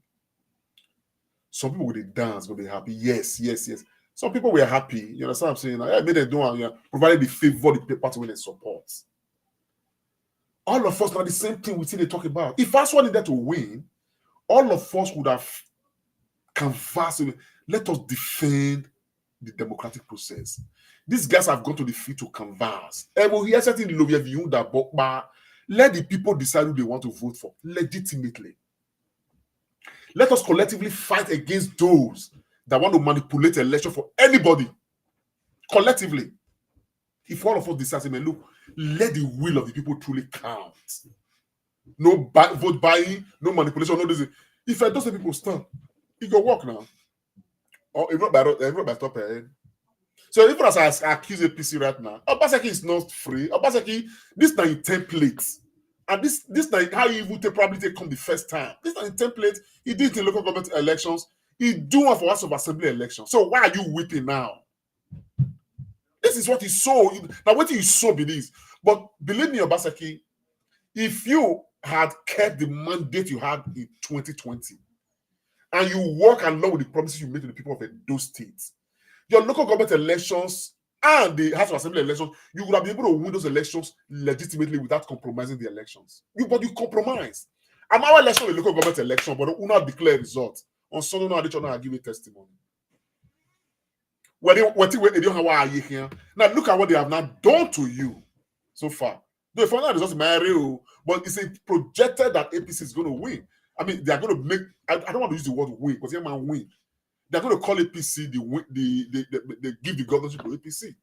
some people will dance, will be happy. Yes. Some people were happy. You understand what I'm saying? I made them do provided the favor the party when they support. All of us now the same thing we see they talk about. If us wanted to win, all of us would have canvassed. Let us defend the democratic process. These guys have gone to the field to canvass. Let the people decide who they want to vote for legitimately. Let us collectively fight against those that want to manipulate the election for anybody. Collectively. If all of us decide, look, let the will of the people truly count. No vote buying, no manipulation, no this. If I don't say people stand, it go work now. Or if not by stop ahead. So even as I accuse APC right now, Obaseki is not free. Obaseki, this is not a template. And this is how he would probably come the first time. This is not a template. He did it in local government elections. He do one for House of Assembly elections. So why are you weeping now? This is what he saw. Now, what you saw be this. But believe me, Obaseki, if you had kept the mandate you had in 2020, and you work along with the promises you made to the people of those states, your local government elections and the House of Assembly elections, you would have been able to win those elections legitimately without compromising the elections. But you compromise. And our election, the local government election, but we not declare results. On Sunday, I give a testimony. Now look at what they have now done to you so far. The final results marry, but it's a projected that APC is going to win. I mean, they are going to make. I don't want to use the word win because they might win. They're going to call APC they give the governorship to APC.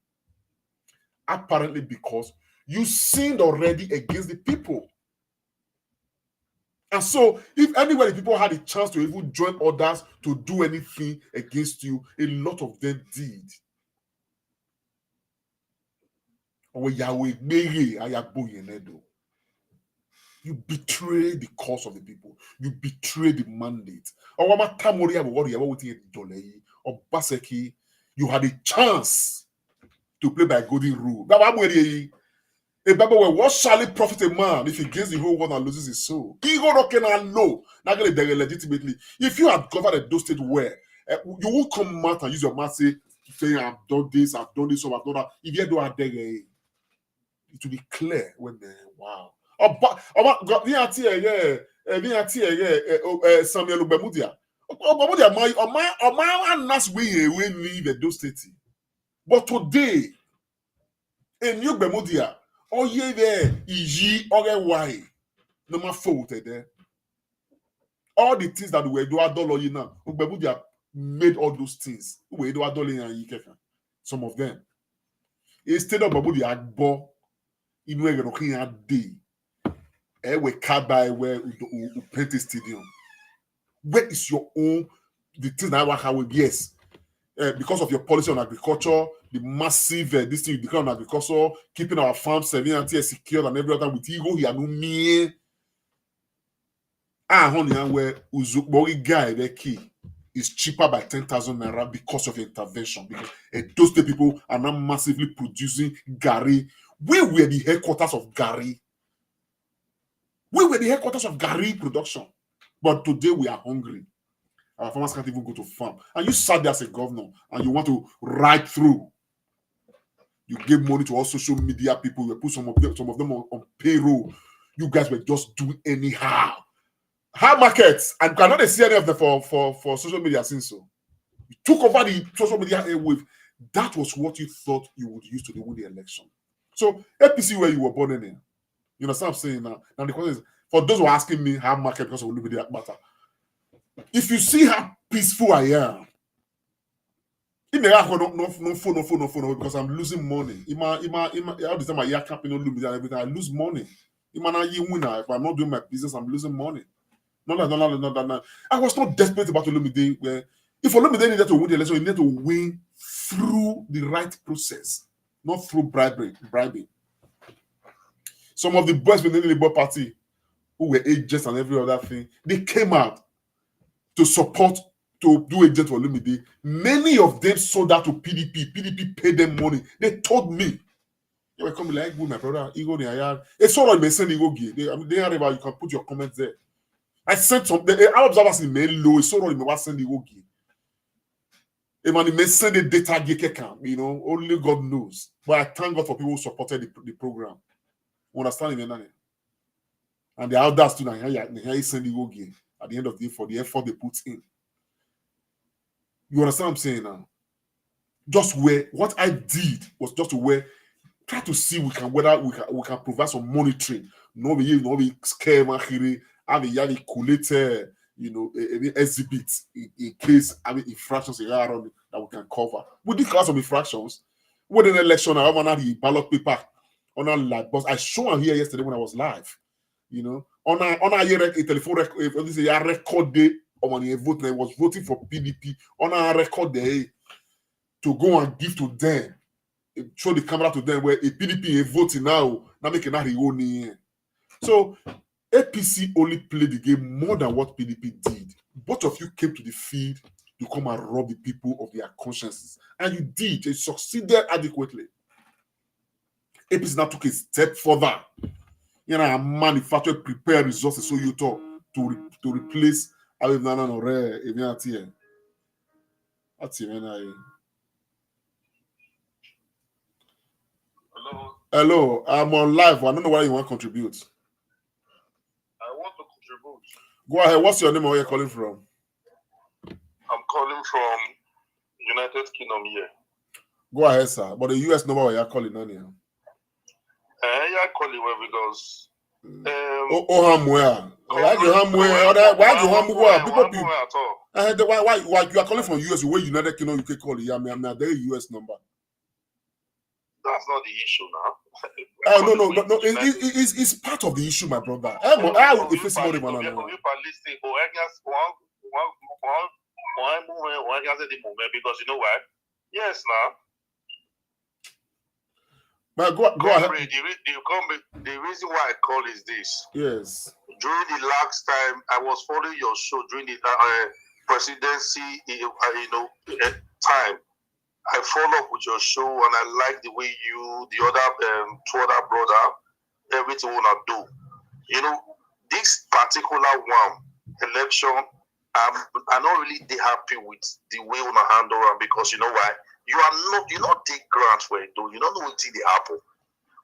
Apparently, because you sinned already against the people. And so, if anywhere the people had a chance to even join others to do anything against you, a lot of them did. You betray the cause of the people. You betray the mandate. You had a chance to play by golden rule. A Bible where what shall it profit a man if he gains the whole world and loses his soul? Ego rocking and low. Not going to legitimately. If you had governed a state where you won't come out and use your mouth saying I've done this, so I've done that. If you do a it will be clear when wow. God, Samuel Obemudia. Obemudia, my last way when leave a state. But today, a new Bemudia. Oh yeah, there is why no more fault there. All the things that we do adolo you now, Bemudia made all those things. We do adolo and yikeka. Some of them. Instead of Bemudia agbo, inu e rokin a day. We car by where we paint the stadium. Where is your own the things that I work with? Yes. Because of your policy on agriculture, the massive this thing you declare on agriculture, keeping our farms secure and every other with ego here no me. Honey, where Uzukbori guy the key is cheaper by 10,000 naira because of your intervention. Because those people are now massively producing Gary. We were the headquarters of Gary. We were the headquarters of Gary production. But today we are hungry. Our farmers can't even go to farm. And you sat there as a governor and you want to ride through. You gave money to all social media people. You put some of them on payroll. You guys were just doing anyhow. High markets, and cannot see any of them for social media since so. You took over the social media airwave. That was what you thought you would use to win the election. So APC where you were born in. You understand what I'm saying now? Now the question is, for those who are asking me how market because of Olumide matter, if you see how peaceful I am, it may have no phone because I'm losing money. All the time I hear camping Olumide and everything, I lose money. If I'm not doing my business, I'm losing money. No. I was not desperate about Olumide. Where if Olumide needed to win the election, he needed to win through the right process, not through bribing. Some of the boys within the Labour Party who were agents and every other thing, they came out to support, to do agent for Olumide. Many of them sold out to PDP. PDP paid them money. They told me, you were coming like, my brother, Ego, it's all right, they send Ego. You can put your comments there. I sent some, our observers in mail low, it's all right, me send Ego. They may send the data, only God knows. But I thank God for people who supported the program. Understand me, and the elders too now here send Ego at the end of the day for the effort they put in. You understand what I'm saying now? Just where what I did was just to where try to see whether we can provide some monitoring. No be scare mahiri, have a collate, exhibits in case infractions around that we can cover. We did class of infractions. With an election, I have the ballot paper on our live, but I showed here yesterday when I was live. On a telephone record, this is a record day on a vote. I was voting for PDP on a record day to go and give to them, show the camera to them where a PDP is voting now making that own. So APC only played the game more than what PDP did. Both of you came to the field to come and rob the people of their consciences, and you did. You succeeded adequately. APC now took a step further. Manufacture, prepare resources so you talk to replace Hello, I'm on live. I don't know why you want to contribute. I want to contribute. Go ahead. What's your name and where you're calling from? I'm calling from United Kingdom here. Go ahead, sir. But the US number where you're calling on here. Yeah, calling well because why you are calling from US? Where United Kingdom you can call it? I'm the US number. That's not the issue now. No. It's part of the issue, my brother. Because you know why? Yes, now. But go ahead. The reason why I call is this. Yes. During the last time I was following your show during the presidency, time, I follow up with your show, and I like the way you, the other two other brother, everything we wanna do. You know, this particular one election, I'm not really happy with the way we wanna handle it, because you know why? You not take grant for it, though. You don't know what's in the apple.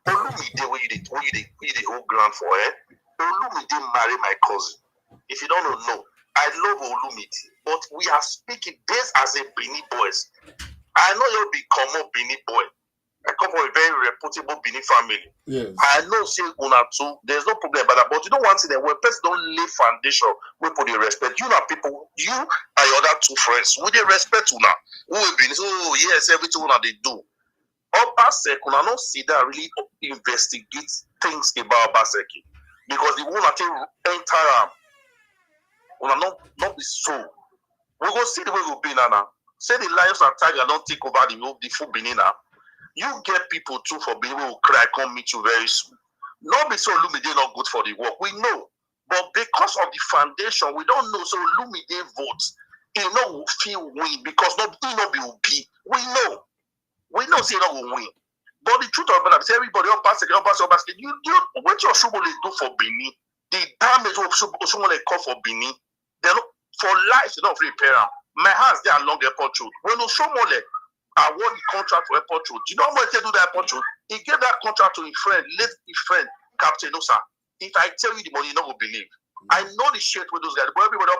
Olumide, where you the whole grant for it. Olumide marry my cousin. If you don't know, I love Olumide, but we are speaking based as a Benin boys. I know you'll become a Benin boy. I come from a very reputable Benin family. Yes. I know say una too, there's no problem about that. But you don't want to that when person don't lay foundation, we put the respect. You know people, you and your other two friends, with the respect una. Who will be oh yes, everything una they do. Obaseki, una not see that really investigate things about Obaseki. Because the one that enter una not be so. We go see the way we be now. Say the lions and tiger don't take over the full Benin now. You get people too for being able to cry, come meet you very soon. Not be so Lumide not good for the work. We know. But because of the foundation, we don't know. So Lumide votes. He no feel win because he not be OP. We know. We know say he not will win. But the truth of it is everybody on basket, you what your Shomole do for Benin, the damage of Shomole call for Benin, they not for life, they don't repair them. My house there along airport road. When Shomole award the contract for airport road, you know what they do the airport road? He gave that contract to his friend, left his friend, Captain Osa. If I tell you the money, you not will believe. I know the shit with those guys, but everybody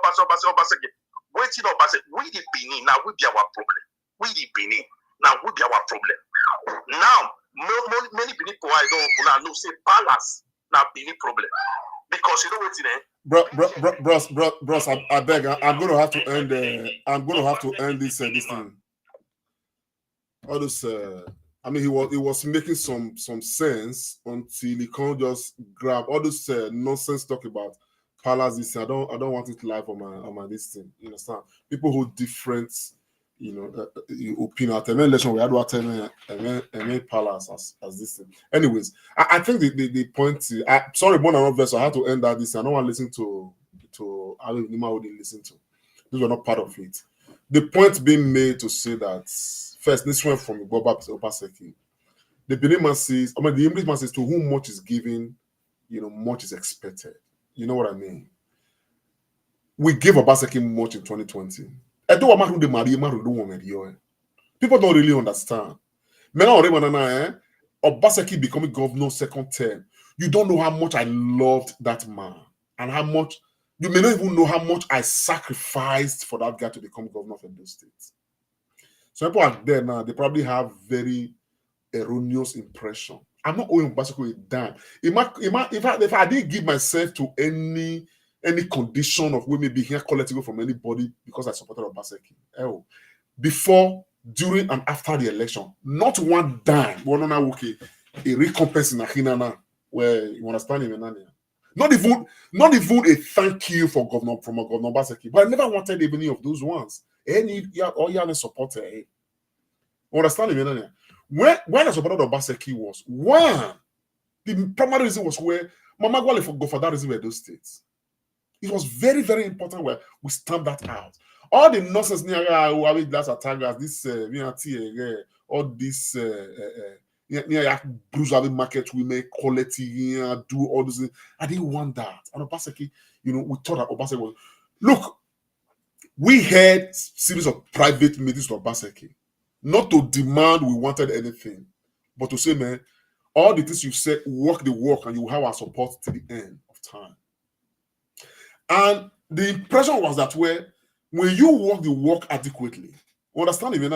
waiting up, we the Benin, now we be our problem. We the Benin, now we be our problem. Now, many people I don't know say palace now Benin problem. Because you know what's in there? Bros, I beg, I'm gonna have to end this thing. All this I mean he was making some sense until he can't just grab all this nonsense talk about palace. This I don't want it live on my this thing. You understand? People who different opinion. Election we had to palace as this thing. Anyways, I think the point. Sorry, born another verse. I had to end that this. I don't want to listen to I don't know listen to. These were not part of it. The point being made to say that first, this went from Boba to Obaseki. The Benin man says, the English man says, to whom much is given, much is expected. You know what I mean? We gave Obaseki much in 2020. People don't really understand. Obaseki becoming governor second term. You don't know how much I loved that man and how much you may not even know how much I sacrificed for that guy to become governor of Edo State. So people out there now, they probably have very erroneous impression. I'm not owing Obaseki a damn. If I didn't give myself to any condition of women being here collecting from anybody because I supported Obaseki. Before, during, and after the election, not one dime. A recompense in Ahinana, where you understand him. Not even a thank you from Governor Obaseki. But I never wanted any of those ones. All you supported. Understand him? When I supported Obaseki was one, the primary reason was where Mama Gwale for go for that reason were those states. It was very, very important where we stamped that out. All the nonsense near this all this bruise market we make quality do all this. I didn't want that. And Obaseki, we thought that Obaseki was look. We had series of private meetings with Obaseki, not to demand we wanted anything, but to say, man, all the things you said, work the work, and you will have our support to the end of time. And the impression was that when you work the work adequately, understand me,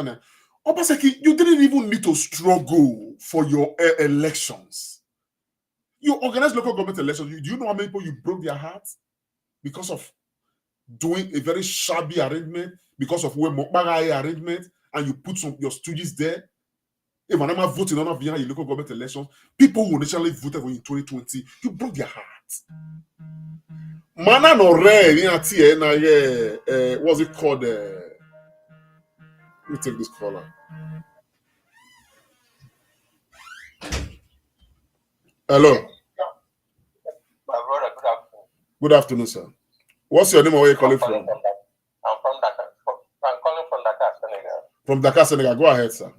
Obaseki, you didn't even need to struggle for your elections. You organized local government elections. Do you know how many people you broke their hearts because of doing a very shabby arrangement, because of where Mokbagaye arrangement, and you put your stooges there? If I'm not voting on your local government elections, people who initially voted for you in 2020, you broke their hearts. Mana no re what's it called? Let me take this caller. Hello. My brother, good afternoon. Good afternoon, sir. What's your name and where you calling from? I'm from Dakar. I'm calling from Dakar, Senegal. From Dakar, Senegal. Go ahead, sir.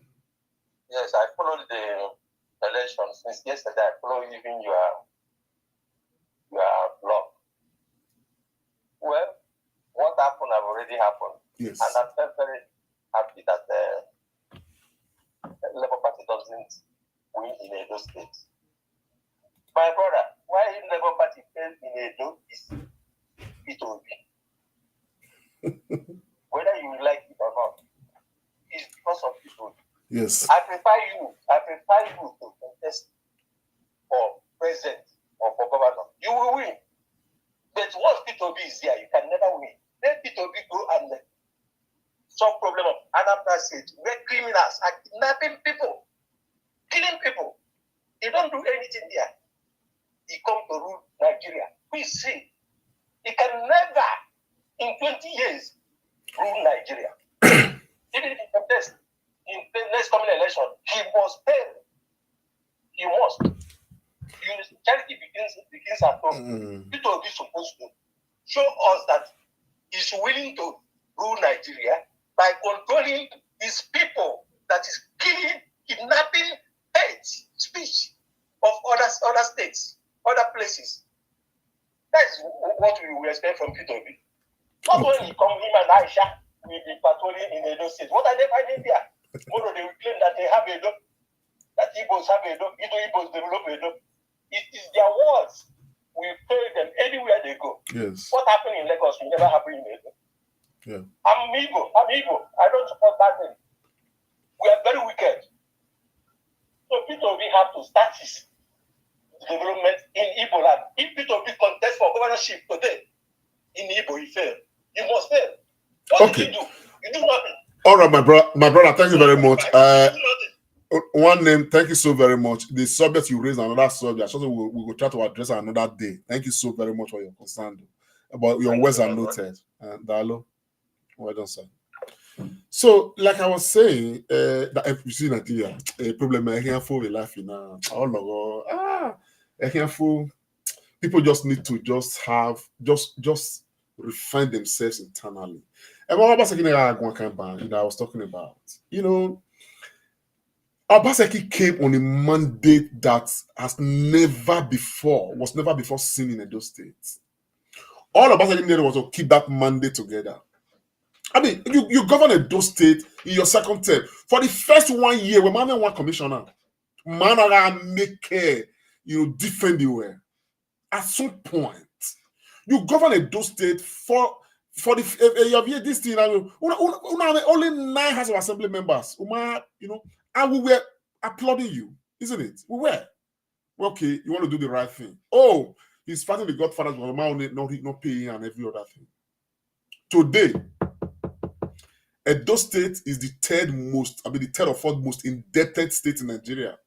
Yes, I followed the election since yesterday. I followed even your blog. Well, what happened have already happened. Yes. And I'm very happy that the Labour Party doesn't win in Edo State. My brother, why Labour Party failed in Edo is P2B. Whether you like it or not, it's because of P2B. Yes. I prefer you to contest for president or for governor. You will win. But once P2B is there, you can never win. Let P2B go and solve problem of Anambra State, where criminals are kidnapping people, killing people. He don't do anything there. He come to rule Nigeria. We see. He can never, in 20 years, rule Nigeria. Even if he contest in the next coming election, he must fail. He must. Charity begins at home. People be supposed to show us that he's willing to rule Nigeria by controlling his people that is killing, kidnapping, hate speech of other states, other places. That is what we will expect from P2B. Not when he come, him and Aisha will be patrolling in Edo State. What are they finding there? Tomorrow they will claim that they have Edo, that Igbos have Edo, Igbos develop Edo. It is their words. We pay them anywhere they go. Yes. What happened in Lagos will never happen in Edo. Yeah. I'm Igbo. I don't support that thing. We are very wicked. So P2B have to start his development in Igbo land. If P2B contest for governorship today in Igbo, he fail. You must fail. What did you do? You do nothing. All right, my brother, thank you very much. One name, thank you so very much. The subject you raised, another subject, so we will try to address another day. Thank you so very much for your concern. But your words are noted. Dalo, well done, sir. So, like I was saying, that you see Nigeria, a problem I can't fool life in I can't fool. People just need to just refine themselves internally. And what I was talking about, Obaseki came on a mandate that was never before seen in Edo State. All Obaseki needed was to keep that mandate together. I mean, you govern Edo State in your second term. For the first 1 year, when man one commissioner, man make care, defend you were. At some point, you govern Edo State for the this thing. Only 9 House of Assembly members. And we were applauding you, isn't it? We were. Okay, you want to do the right thing. Oh, he's fighting the Godfathers, but not paying and every other thing. Today, Edo State is the third or fourth most indebted state in Nigeria.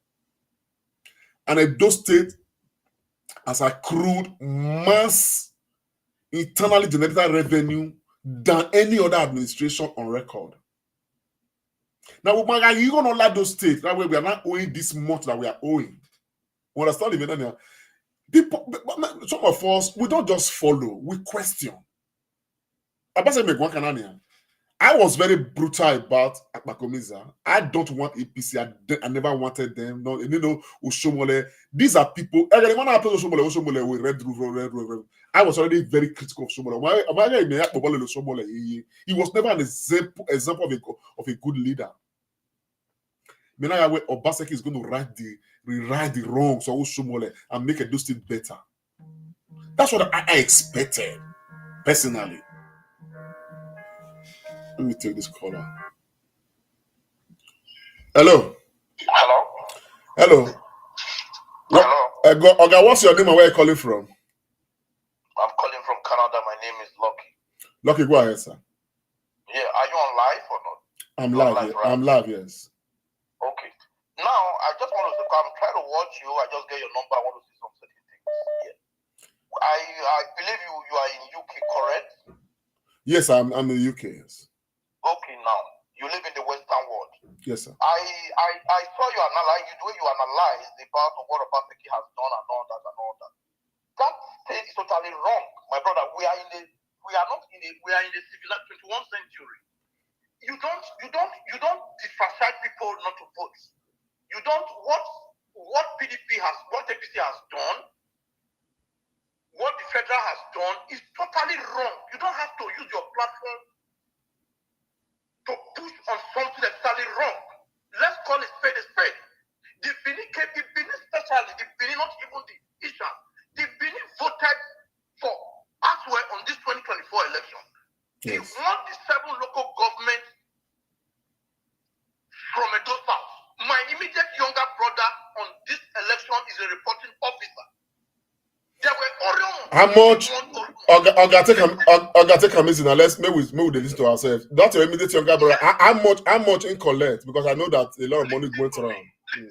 And Edo State has accrued mass internally generated revenue than any other administration on record. Now, you're going to let those states, that way we are not owing this much that we are owing. We understand the people, some of us, we don't just follow, we question. I was very brutal about Akbakomiza. I don't want APC. I never wanted them. No, Oshomole. These are people. I was already very critical of Oshomole. He was never an example of a good leader. Obaseki is going to rewrite the wrongs of Oshomole and make Edo State better. That's what I expected, personally. Let me take this caller. Hello. Okay, what's your name and where are you calling from? I'm calling from Canada. My name is Lucky. Lucky, go ahead, sir. Yeah, are you on live or not? I'm live. Right? I'm live, yes. Okay. Now, I just want to come. I'm trying to watch you. I just get your number. I want to see some certain things. Yeah. I believe you are in UK, correct? Yes, I'm in the UK, yes. Okay, now you live in the Western world. Yes, sir. I saw you analyze the way you analyze the part of what Obaseki has done and all that and all that. That state is totally wrong, my brother. We are in the 21st century. You don't differentiate people not to vote. what PDP has, what APC has done, what the federal has done is totally wrong. You don't have to use your platform to push on something that's totally wrong. Let's call it spade a spade. The Benin, especially the Benin, not even the Isha, the Benin voted for us well on this 2024 election. Yes. He won the 7 local governments from Edo South. My immediate younger brother on this election is a reporting officer. There were how much? Oga take a minute now. Let's maybe we listen to ourselves. That's your immediate younger brother. How much in collect? Because I know that a lot of money went around. Listen to me,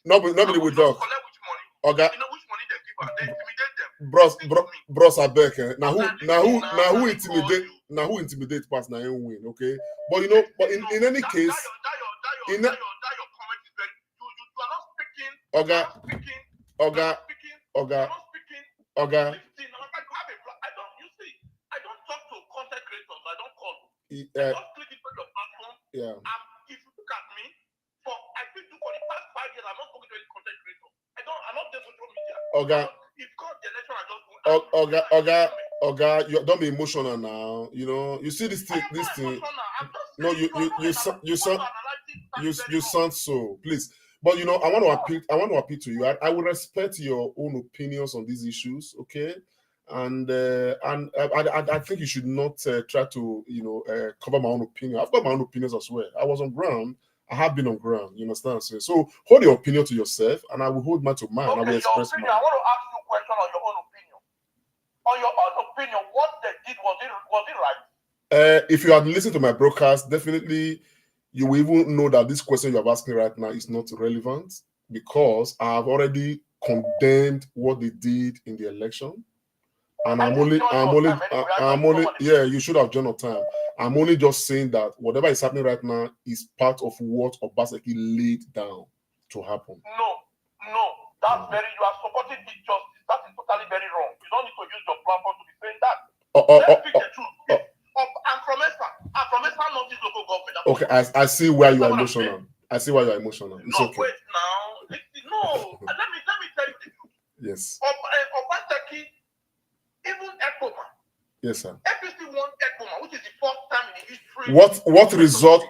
not be the money we talk. Nobody will talk. Collect which money? Oga. You know which money they give her? They intimidate them. Bros, I beg. Now who intimidate? Now who intimidate pass now you win, okay? But you know, but in any case, in that your comment is very. You are not speaking. Oga. I don't talk to content creators. I don't call. Yeah. I just click into your platform. Yeah. If you look at me, I think for the past 5 years, I'm not talking to any content creator. I'm not there social media. If God the election, I just Oga, you don't be emotional now. You know, you see this thing. No, you sound so. Please. But you know, I want to appeal to you. I will respect your own opinions on these issues, okay? And I think you should not try to cover my own opinion. I've got my own opinions as well. I was on ground. I have been on ground. You understand? So hold your opinion to yourself, and I will hold mine to mine. Okay, I will express mine. I want to ask you a question on your own opinion. On your own opinion, what they did was it right? If you had listened to my broadcast, definitely you will even know that this question you are asking right now is not relevant, because I have already condemned what they did in the election. And I'm only, yeah, you should have joined on time. I'm only just saying that whatever is happening right now is part of what Obaseki laid down to happen. No, that's you are supporting injustice. That is totally very wrong. You don't need to use your platform to be saying that. Let's speak the truth. I'm from Esa, not this local government. Okay, I see why you are emotional. I see why you are emotional. It's okay. Wait now. No, let me tell you the truth. Yes. Obaseki, even Ekoma. Yes, sir. APC won Ekoma, which is the first time in history.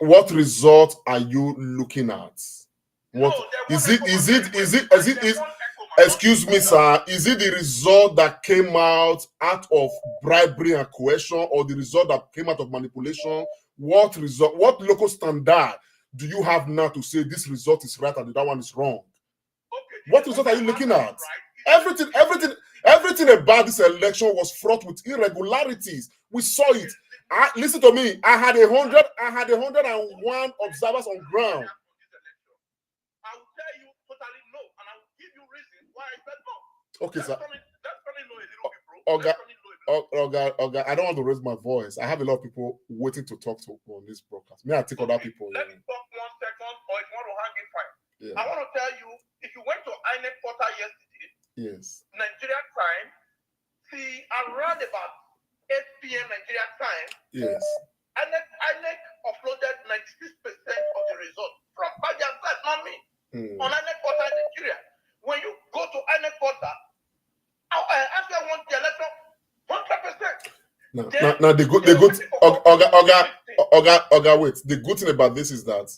What result are you looking at? What is it? Excuse me, sir. Is it the result that came out of bribery and coercion, or the result that came out of manipulation? What result? What local standard do you have now to say this result is right and the other one is wrong? Okay, what result are you looking at? Everything about this election was fraught with irregularities. We saw it. Listen to me. I had 101 observers on ground. I will tell you totally no, and I will give you reasons why I said no. Okay, sir. Let's know a little bit, bro. Okay, I don't want to raise my voice. I have a lot of people waiting to talk to on this broadcast. May I take other people? Let me talk 1 second, or if you want to hang it, fine. Yeah. I want to tell you, if you went to INEC portal yesterday, yes, Nigeria time, see around about 8 p.m. Nigeria time, yes, INEC uploaded 96% of the result from Badia side, not me. On INEC portal in Nigeria. When you go to INEC portal, after I won the election, 100%. Now the good wait. The good thing about this is that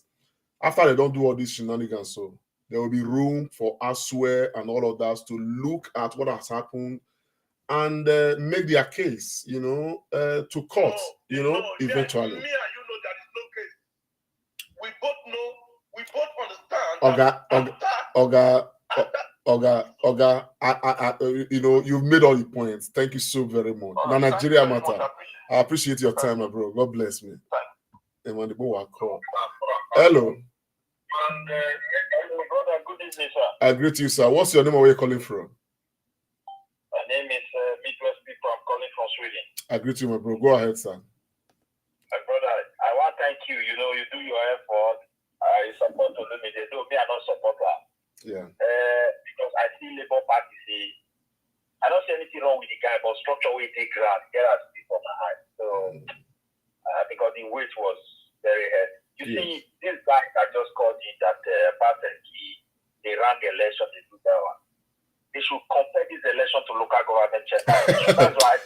after they don't do all these shenanigans, so there will be room for Aswe and all of us to look at what has happened and make their case, to court, eventually. Me and you know there is no case. We both know, we both understand. You've made all the points. Thank you so very much. Now, Nigeria matter. I appreciate your time, my bro. God bless me. Hello. Good evening, sir. I greet you, sir. What's your name and where you're calling from? My name is Midwest people. I'm calling from Sweden. I greet you, my bro. Go ahead, sir. My brother, I want to thank you. You do your effort. I support to me. They do me, I don't support her. Yeah. Because I see Labour Party say, I don't see anything wrong with the guy, but structure will take ground, get us from the high. So, because the weight was very heavy. You see, these guys that just called in that they ran the election, they do that one. They should compare this election to local government checks. That's why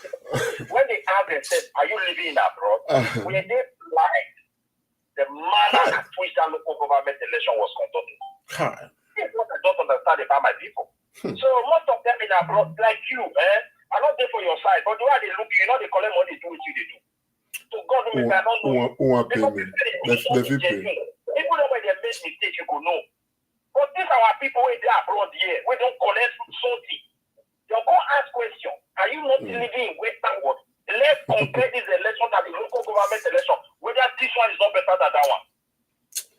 when they ask themselves, are you living in abroad? Were they blind? The manner at which that local government election was conducted. This is what I don't understand about my people. So most of them in abroad, like you, are not there for your side, but the way they look, they collect money, do what you they do. So God, we cannot know. They don't pay. Even though when they make mistakes, you go know. But these are our people where they are abroad here, we don't collect something. You go ask question. Are you not living in Western world? Let's compare this election to the local government election, whether this one is not better than that one.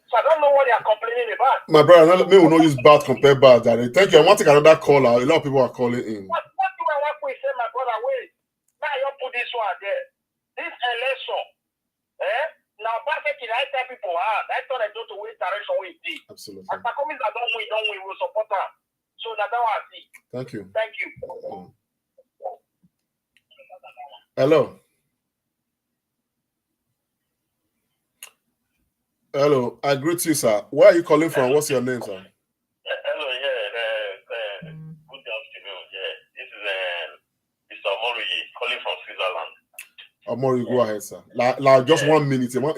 So I don't know what they are complaining about. My brother, me will not use bad compare bad. Thank you. I want to take another caller. A lot of people are calling in. What do I want to say, my brother? Wait. Now you put this one there. This election, now perfect in I tell people, I thought I don't wait direction we did. Absolutely. As the coming that don't win, we'll support her. So that's how I see. Thank you. Thank you. Hello. Hello. I greet you, sir. Where are you calling from? What's your name, sir? Hello, good afternoon. This is Mr. Omori calling from Switzerland. Omori, go ahead, sir. Just 1 minute. Okay.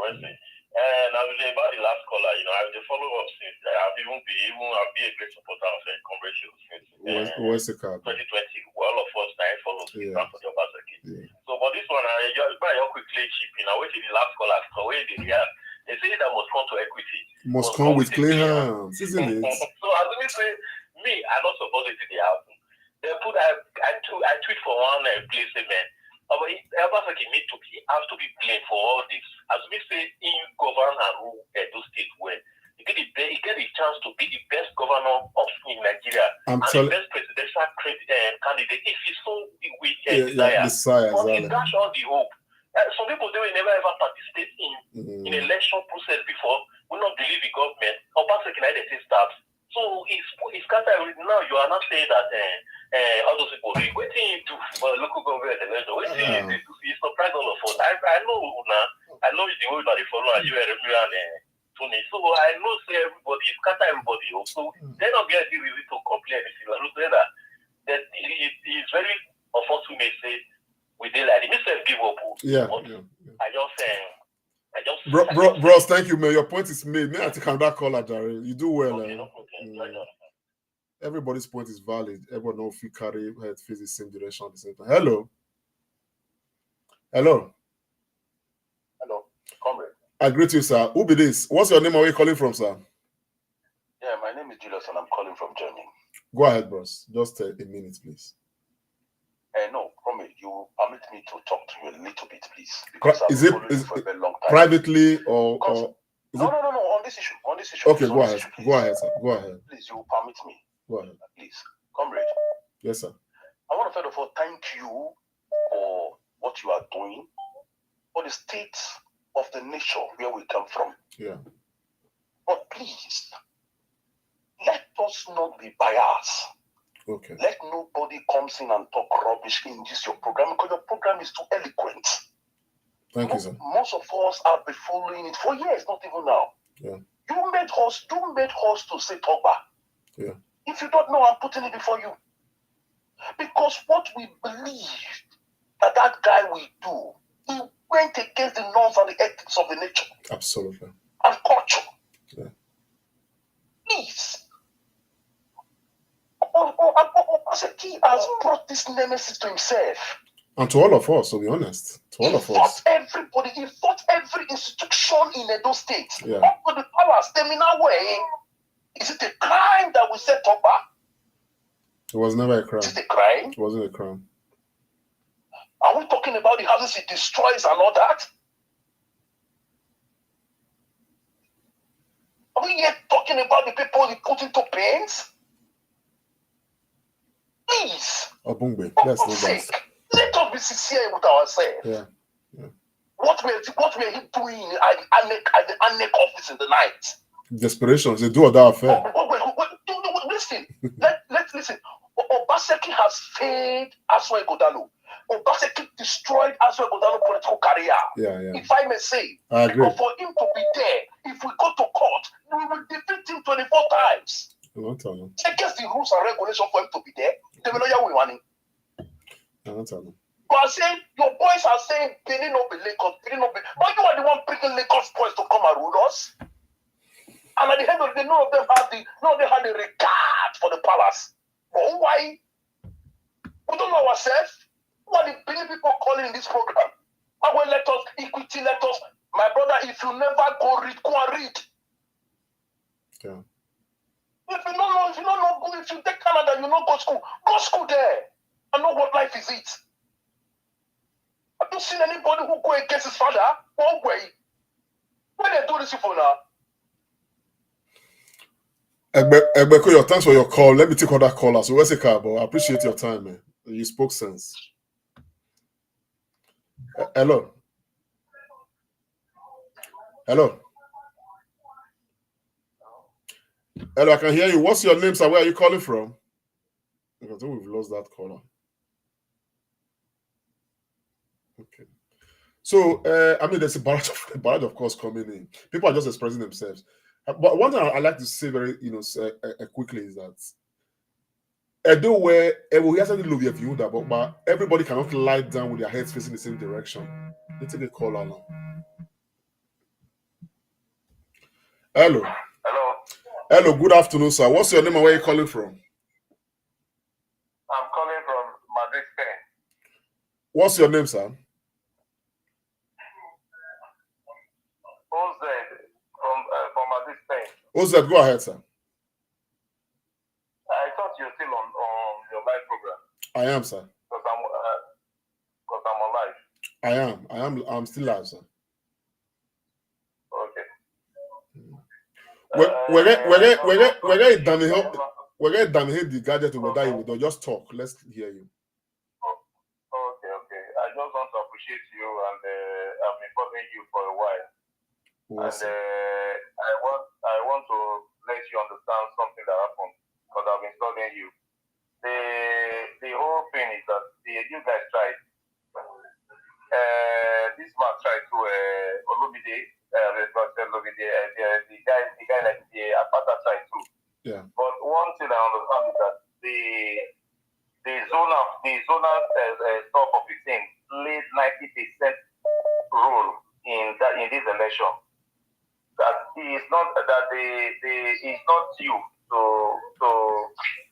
Wednesday. And I was about the last caller. I've been follow up since. I've been a great supporter of Governorship since 2020. All of us now follow for the Obaseki. So, but this one, I quickly chipping. I waited the last caller. So, they say that must come to equity. Must come with clean hands, isn't it? So, as we say, I'm not supposed to see the happen. They put I tweet for one place, man. But Obaseki has to be blamed for all this. As we say, in govern and rule Edo State where he get the chance to be the best governor in Nigeria and the best presidential candidate if he's so with desire. But he dash all the hope. Some people they will never ever participate in election process before. Will not believe in government. Obaseki like they starts. So it's kind of now you are not saying that all those people waiting to for local government election. Waiting to surprise all of us. I know now. I know the way that they follow you and Tony. So I know say everybody, it's kind of everybody. So they don't get the reason to complain anything. I know say that it's very unfortunate say we did like this give up. Bros, thank you, man. Your point is made. May I take another caller, Jerry? You do well. Everybody's point is valid. Everyone knows if you carry head face the same direction at the same time. Hello. Comrade. I greet you, sir. Who be this? What's your name? Where are you calling from, sir? Yeah, my name is Julius and I'm calling from Germany. Go ahead, bros. Just a minute, please. No, Comrade, you permit me to talk to you a little bit, please. Because is it for a very long time. Privately or No, on this issue. Okay, go ahead. Go ahead, sir. Go ahead. Please, you permit me. Go ahead. Please, Comrade. Yes, sir. I want to first of all thank you for what you are doing, for the state of the nation where we come from. Yeah. But please, let us not be biased. Okay. Let nobody comes in and talk rubbish in this your program because your program is too eloquent. Thank you, sir. Most of us have been following it for years, not even now. Yeah. You made us to say Toba. Yeah. If you don't know, I'm putting it before you. Because what we believe that guy will do, he went against the norms and the ethics of the nature. Absolutely. And culture. Yeah. Please. Obaseki has brought this nemesis to himself. And to all of us, to be honest. To all of us. Everybody, he fought every institution in Edo State. Yeah. Up to the power stamina way. Is it a crime that we set up? It was never a crime. Is it a crime? It wasn't a crime. Are we talking about the houses he destroys and all that? Are we yet talking about the people he put into pains? Please. Obungbe, let's do that. Let us be sincere with ourselves. Yeah. What were he doing at the ANEC office in the night? Desperation, they do that affair. Listen, let's listen. Obaseki has failed Aswa Godalo. Obaseki destroyed Aswe Godano's political career. If I may say. I agree. But for him to be there, if we go to court, we will defeat him 24 times. Against the rules and regulations for him to be there, they will know you will money. You are saying, your boys are saying, Benin no be Lagos, Benin no be. But you are the one bringing Lagos boys to come and rule us. And at the end of the day, none of them had the regard for the palace. But why? We don't know ourselves. What the Benin people calling in this program? And when let us equity, let us. My brother, if you never go read, go and read. Yeah. If you don't know, if you take Canada, you don't go school there. I know what life is it. Have you seen anybody who go against his father? One way. When they do this for now. Egbeko, thanks for your call. Let me take other callers. So where's the car, but I appreciate your time, man. You spoke sense. Hello. Hello, I can hear you. What's your name, sir? Where are you calling from? I think we've lost that caller. Okay. So, there's a barrage of calls coming in. People are just expressing themselves. But one thing I like to say very, quickly is that Edo where we have something love view that, but everybody cannot lie down with their heads facing the same direction. Let's take a call along. Hello. Hello, good afternoon, sir. What's your name and where are you calling from? I'm calling from Madrid, Spain. What's your name, sir? Oz from Madrid, Spain. Oz, go ahead, sir. I thought you're still on your live program. I am, sir. Because I'm on live. I'm still live, sir. Okay. We're done here the gadget over there. We'll just talk. Let's hear you. Okay. I just want to appreciate you, and I've been following you for a while. Awesome. And I want to let you understand something that happened because I've been studying you. The whole thing is that you guys tried. This man tried to Olumide. The guy like the Apata tried too. Yeah. But one thing I understand is that the zonal stuff of the thing played 90% role in this election. That it's not you to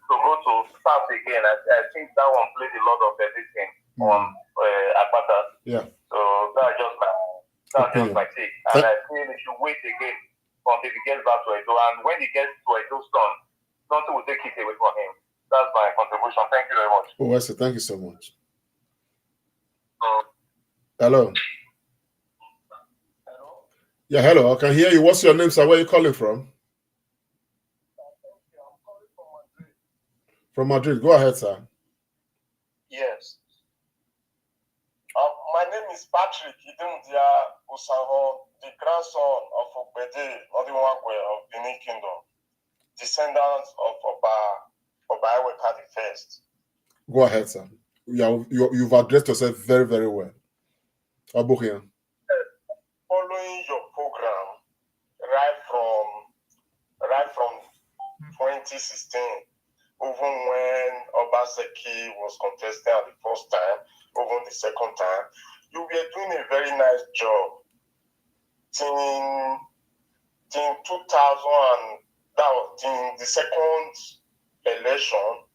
go to start again. I think that one played a lot of everything on Apata. Yeah. So that's just my take. And I feel we should wait again until he gets back to Edo. And when he gets to Edo's turn, nothing will take it away from him. That's my contribution. Thank you very much. Oh, I see. Thank you so much. Hello. Yeah, hello. I can hear you. What's your name, sir? Where are you calling from? From Madrid. Go ahead, sir. Yes. My name is Patrick Idemdia Usaho, the grandson of Obede Odiwakwe of Benin Kingdom, descendant of Oba Eweka the First. Go ahead, sir. You've addressed yourself very, very well. Abuhian. Following your program right from 2016, even when Obaseki was contesting at the first time, even the second time, you were doing a very nice job. Till 2000, in the second election,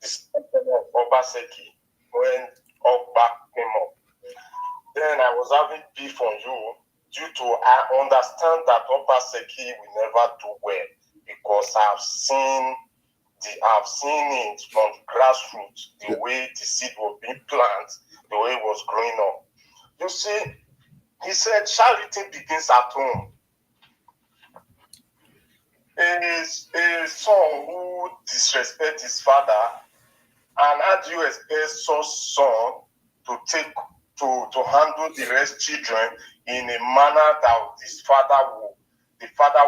the second of Obaseki, when Ogba came up. Then I was having beef on you due to I understand that Obaseki will never do well because I've seen it from the grassroots, the way the seed was being planted, the way it was growing up. You see, he said charity begins at home. A son who disrespects his father, and how do you expect such son to handle the rest children in a manner that the father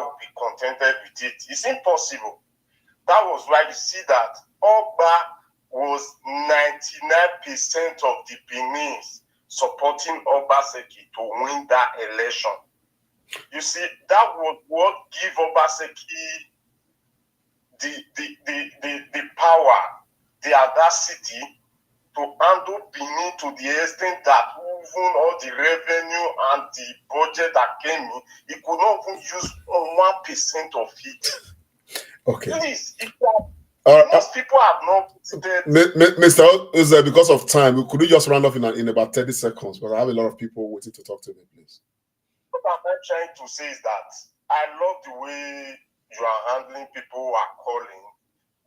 will be contented with it? It's impossible. That was why you see that Ogba was 99% of the Beninese supporting Obaseki to win that election. You see, that was what gave Obaseki the power, the audacity to handle Benin to the extent that even all the revenue and the budget that came in, he could not even use 1% of it. Okay. Please, most people have not visited. Mr. Uze, because of time, could you just round off in about 30 seconds? Because I have a lot of people waiting to talk to me, please. What I'm trying to say is that I love the way you are handling people who are calling.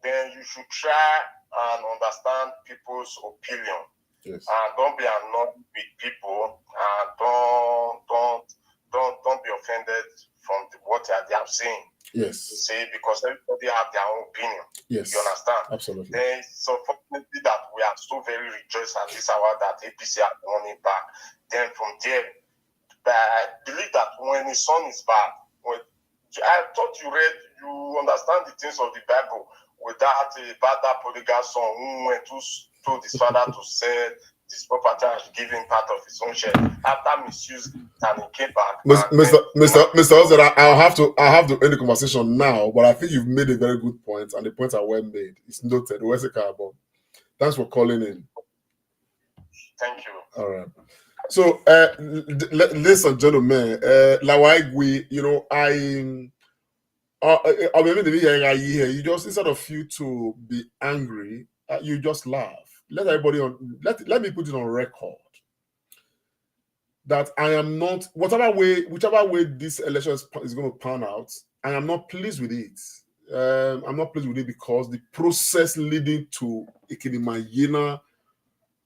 Then you should try and understand people's opinion. Yes. And don't be annoyed with people, and don't be offended from what they are saying. Yes. Say, because everybody have their own opinion. Yes. You understand? Absolutely. Then it's unfortunately that we are so very rejoiced at this hour that APC are won it back. Then from there, I believe that when the sun is back, I thought you understand the things of the Bible without about that prodigal son who went to told his father to sell this property and give him part of his own share. After misusing it and he came back. Mr. Ozera, I'll have to end the conversation now, but I think you've made a very good point, and the points are well made. It's noted. Thanks for calling in. Thank you. All right. So, ladies and gentlemen, Lawaigwe, you just, instead of you to be angry, you just laugh. Let everybody let me put it on record that I am not, whichever way this election is going to pan out, I am not pleased with it. I'm not pleased with it because the process leading to Ikedimayena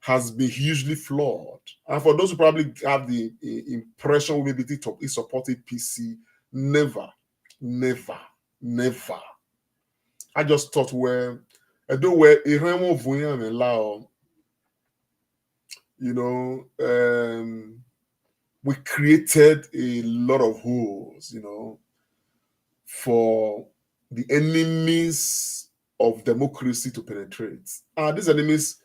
has been hugely flawed. And for those who probably have the impression maybe he supported PC, never. I just thought we created a lot of holes, for the enemies of democracy to penetrate. And these enemies,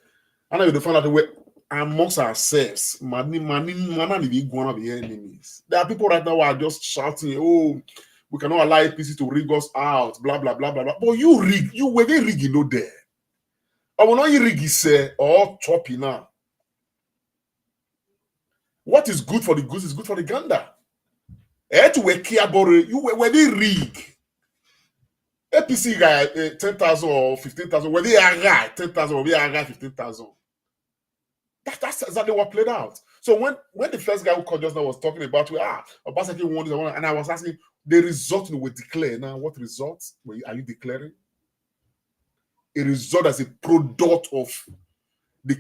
I know you find out where amongst ourselves, enemies. There are people right now who are just shouting, "Oh, we cannot allow APC to rig us out, blah, blah, blah, blah, blah." But you were very rig, there. I will not rig say or choppy now. What is good for the goose is good for the gander. You were they rig. APC guy 10,000 or 15,000. Were they are 10,000 or we are 15,000? That's exactly what played out. So when the first guy who called just now was talking about Obaseki won this, and I was asking the result we declare. Now, what results are you declaring? A result as a product of the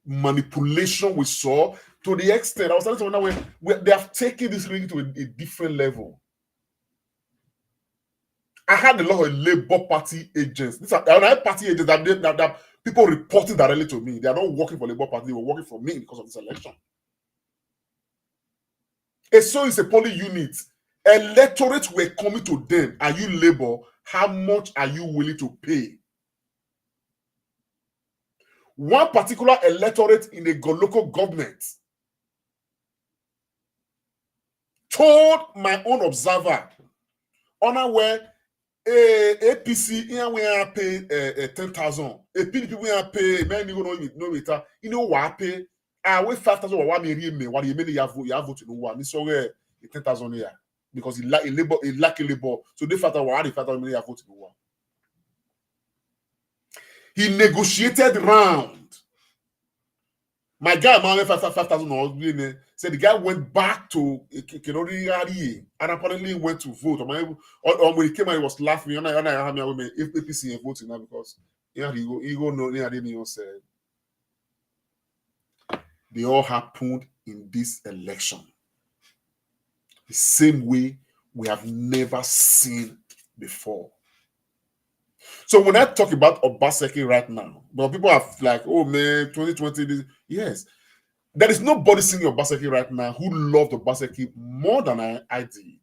manipulation we saw, to the extent I was telling someone now they have taken this ring to a different level. I had a lot of Labour Party agents. These are party agents that people reporting directly to me. They are not working for Labour Party, they were working for me because of this election. And so it's a polling unit. Electorate were coming to them. Are you Labour? How much are you willing to pay? One particular electorate in a local government told my own observer, where APC we pay 10,000. A PDP we pay many no it. You know what pay? I wait 5,000 or 1 million. What you mean you have voted no one? This 10,000 here because he lack labor. So they felt what the 5,000 million voted no one. He negotiated round. My guy, man, 5,000 said the guy went back to Kenori and apparently went to vote. Or when he came out, he was laughing. And I have me if APC voting now because he go no said they all happened in this election. The same way we have never seen before. So when I talk about Obaseki right now, but people are like, "Oh man, 2020." Yes, there is nobody singing Obaseki right now who loved Obaseki more than I did.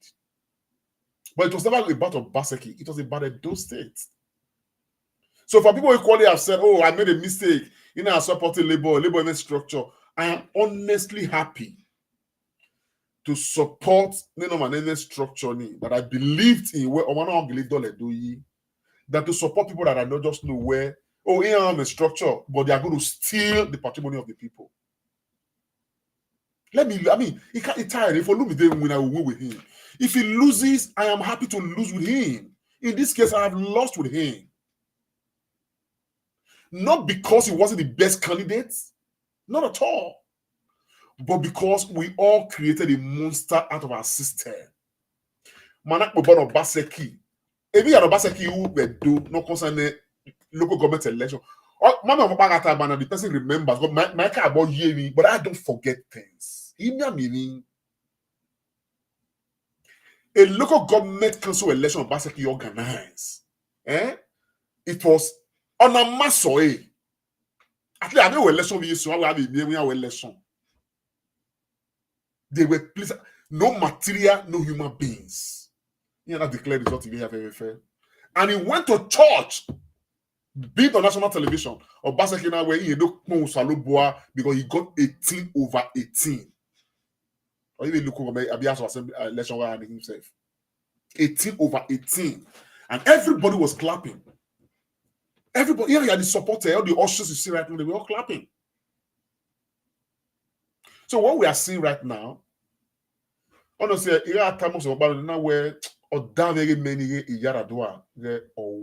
But it was never about Obaseki; it was about Edo State. So for people equally have said, oh, I made a mistake, I supported labor event structure, I am honestly happy to support management structure that I believed in where than to support people that I don't just know where, oh, I'm a structure, but they are going to steal the patrimony of the people. He can't tire. If when I will win with him. If he loses, I am happy to lose with him. In this case, I have lost with him. Not because he wasn't the best candidate, not at all, but because we all created a monster out of our system. Manak Bobono Baseki. If you are Baseki, you will do no concern local government election. The person remembers, my car about me, but I don't forget things. Meaning, a local government council election Baseki organized. It was on a mass way. At least I know election we have election. They were pleased. No material, no human beings. He had declared result to be very fair. And he went to church, beat on national television, or Basakina where he looked because he got 18/18. Or even look over Abias Assembly election where himself. 18/18. And everybody was clapping. Everybody, here the supporter, all the ushers you see right now, they were all clapping. So what we are seeing right now, honestly, here are times about now where or down very many Yaradua or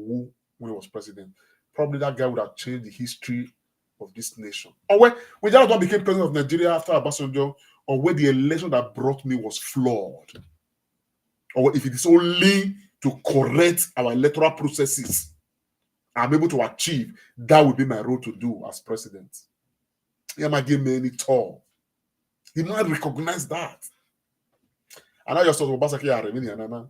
when he was president. Probably that guy would have changed the history of this nation. Or when Yaradua became president of Nigeria after Obasanjo, or where the election that brought me was flawed. Or if it is only to correct our electoral processes, I'm able to achieve, that would be my role to do as president. He might give me any toll. He might recognize that. And I just thought Obaseki are remaining anana.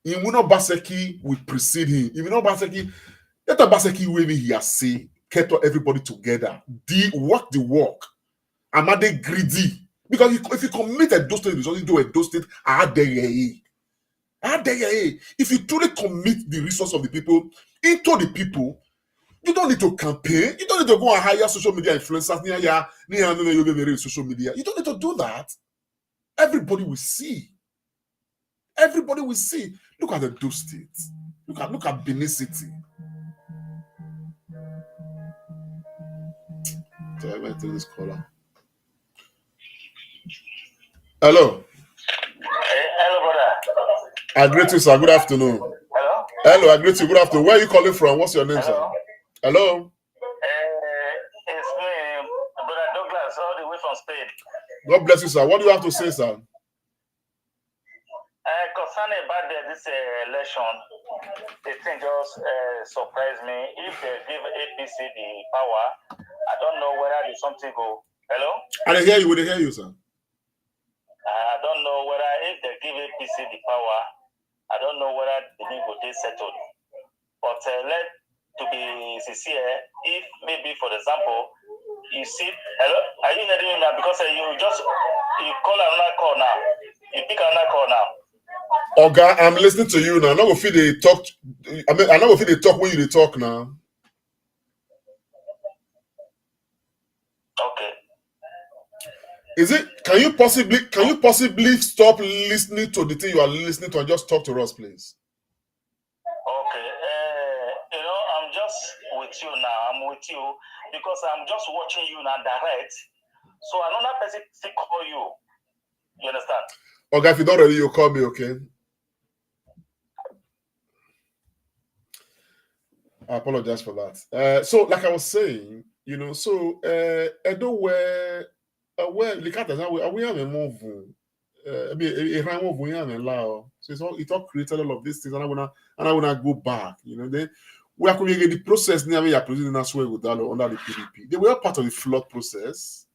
Imuno Baseki will precede him. Imuno Baseki, let Baseki wave he has say, kept everybody together. Work the work. I'm not greedy. Because if you committed those things, you do a those things, if you truly commit the resource of the people into the people, you don't need to campaign. You don't need to go and hire social media influencers near social media. You don't need to do that. Everybody will see. Everybody will see. Look at the two states. Look at Benin City. I went to this caller. Hello. Hello, brother. I greet you, sir. Good afternoon. Hello. Hello, I greet you. Good afternoon. Where are you calling from? What's your name, sir? Hello. It's me, Brother Douglas, all the way from Spain. God bless you, sir. What do you have to say, sir? Concerning about this election, the thing just surprised me. If they give APC the power, I don't know whether there's something go. Hello? I didn't hear you. Would they hear you, sir? I don't know whether if they give APC the power, I don't know whether the thing will be settled. But let to be sincere, if maybe, for example, you see, hello, are you hearing me now? Because you call another call now. You pick another call now. Okay, I'm listening to you now. I'm not going to feel they talk. I'm not going to feel they talk when you talk now. Okay. Is it? Can you possibly stop listening to the thing you are listening to and just talk to us, please? Okay. I'm just with you now. I'm with you because I'm just watching you now direct. So another person still call you. You understand? Okay, if you're not ready, you call me, okay? I apologize for that. So, like I was saying, so Edo where the cat is we have a move. So it all created all of these things, and I wanna go back. Then we are creating the process near we are presenting as well with under the PDP. They were part of the flood process.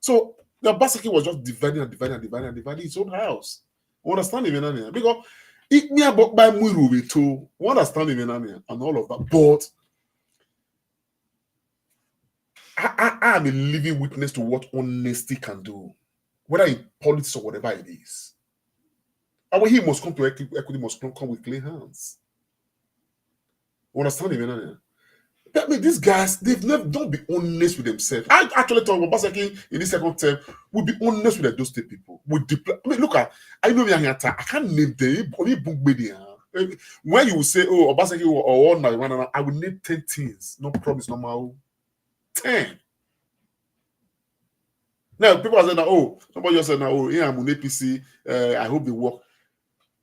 So the Basaki was just dividing his own house. Understand even because it me about by Murubi too. Understand even and all of that. But I am a living witness to what honesty can do, whether in politics or whatever it is. And when he must come to equity, must come with clean hands. Understand me? I mean, these guys, they've never don't be honest with themselves. I actually thought Obaseki in this second term would be honest with those state people. I mean, look at I know I can't name them. When you will say, oh, Obaseki or one, I will name 10 things. No promise, no more. 10. Now people are saying that, oh, somebody just said now, oh, yeah, I'm on APC. I hope they work.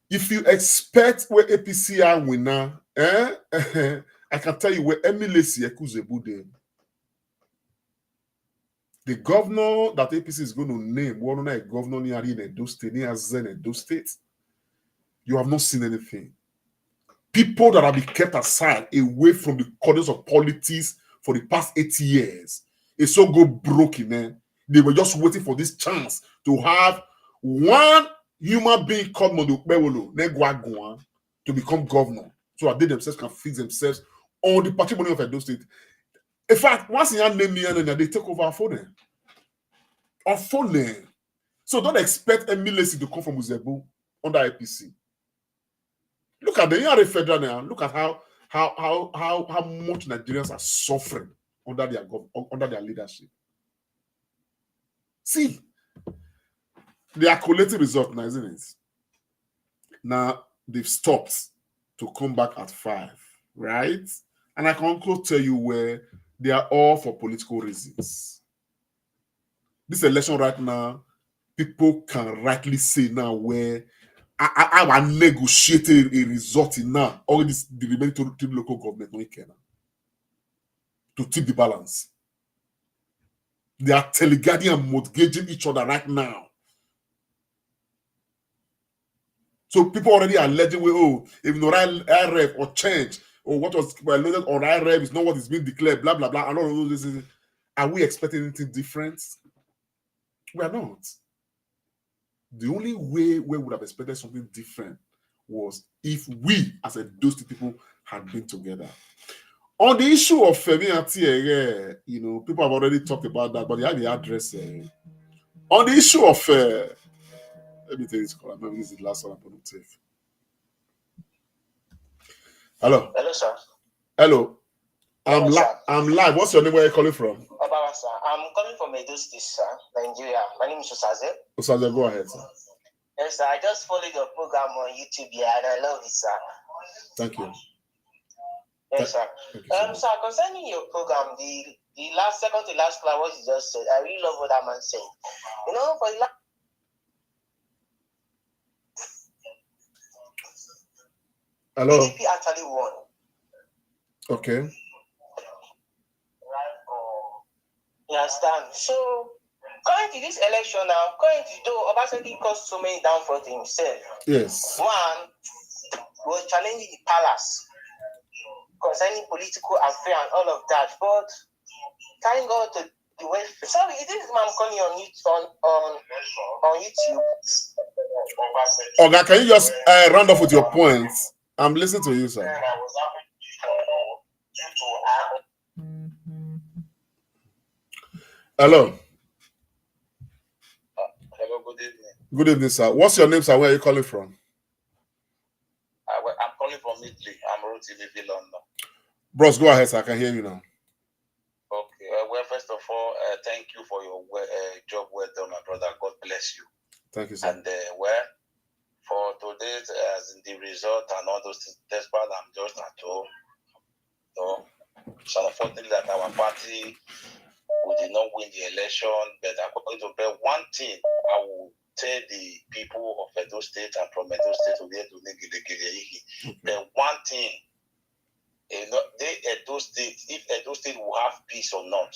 If you expect where APC are winner, I can tell you where Emily Sieku the governor that APC is going to name, one a governor near in Edo State, near Zen Edo State, you have not seen anything. People that have been kept aside away from the corners of politics for the past 80 years, it's so go broken, man. They were just waiting for this chance to have one human being called Mondukbewolo, Negwagwan, to become governor, so that they themselves can fix themselves on the patrimony of Edo State. In fact, once you name me, they take over our phone. Our phone. So don't expect Emily to come from Uzebu under IPC. Look at the federal now. Look at how much Nigerians are suffering under their leadership. See, they are collating results now, isn't it? Now they've stopped to come back at 5, right? And I can also tell you where they are all for political reasons. This election right now, people can rightly say now where I negotiated a result in now, all this the remaining to the local government to tip the balance. They are teleguarding and mortgaging each other right now. So people already are alleging, oh, if no IREF or change, or what was loaded on IREF is not what is being declared, blah, blah, blah, and all of this. Are we expecting anything different? We are not. The only way we would have expected something different was if we, as a those two people, had been together. On the issue of Femi, you know, people have already talked about that, but they have the address. On the issue of, let me take this call. Maybe this is the last one I'm going to take. Hello. Hello, sir. Hello. Hello, sir. I'm live. What's your name? Where are you calling from? Obawa, sir. I'm calling from Edo State, sir, Nigeria. My name is Osaze. Osaze, go ahead, sir. Yes, sir. I just followed your program on YouTube here, and I love it, sir. Thank you. Yes, sir. Sir, concerning your program, the last second to last class, what you just said, I really love what that man said. You know, for the last hello. PDP actually won. Okay. You understand? So, currently this election now, though Obaseki caused so many downfalls himself. Yes. One was challenging the palace concerning political affair and all of that. But thank God to the welfare. Sorry, this is man calling on YouTube. Okay, can you just round off with your points? I'm listening to you, sir. Hello. Hello, good evening. Good evening, sir. What's your name, sir? Where are you calling from? I'm calling from Italy. I'm rooted in London. Bros, go ahead, sir. I can hear you now. Okay. Well, first of all, thank you for your job well done, my brother. God bless you. Thank you, sir. And well, for today's as in the result and all those things, despite I'm just at home. So it's unfortunate that our party we did not win the election, but according to bet one thing, I will tell the people of Edo State and from Edo State to get to Negile. The one thing, Edo State, if Edo State will have peace or not,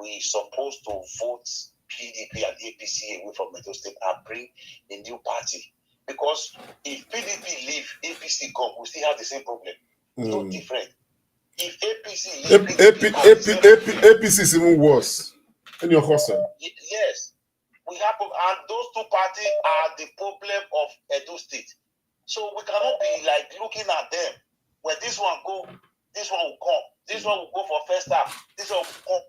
we supposed to vote PDP and APC away from Edo State and bring a new party. Because if PDP leave, APC come, we still have the same problem. It's not different. If APC leave, APC is even worse. In your question. Yes. We have, and those two parties are the problem of Edo State. So we cannot be like looking at them. When this one go, this one will come. This one will go for first half. This one will come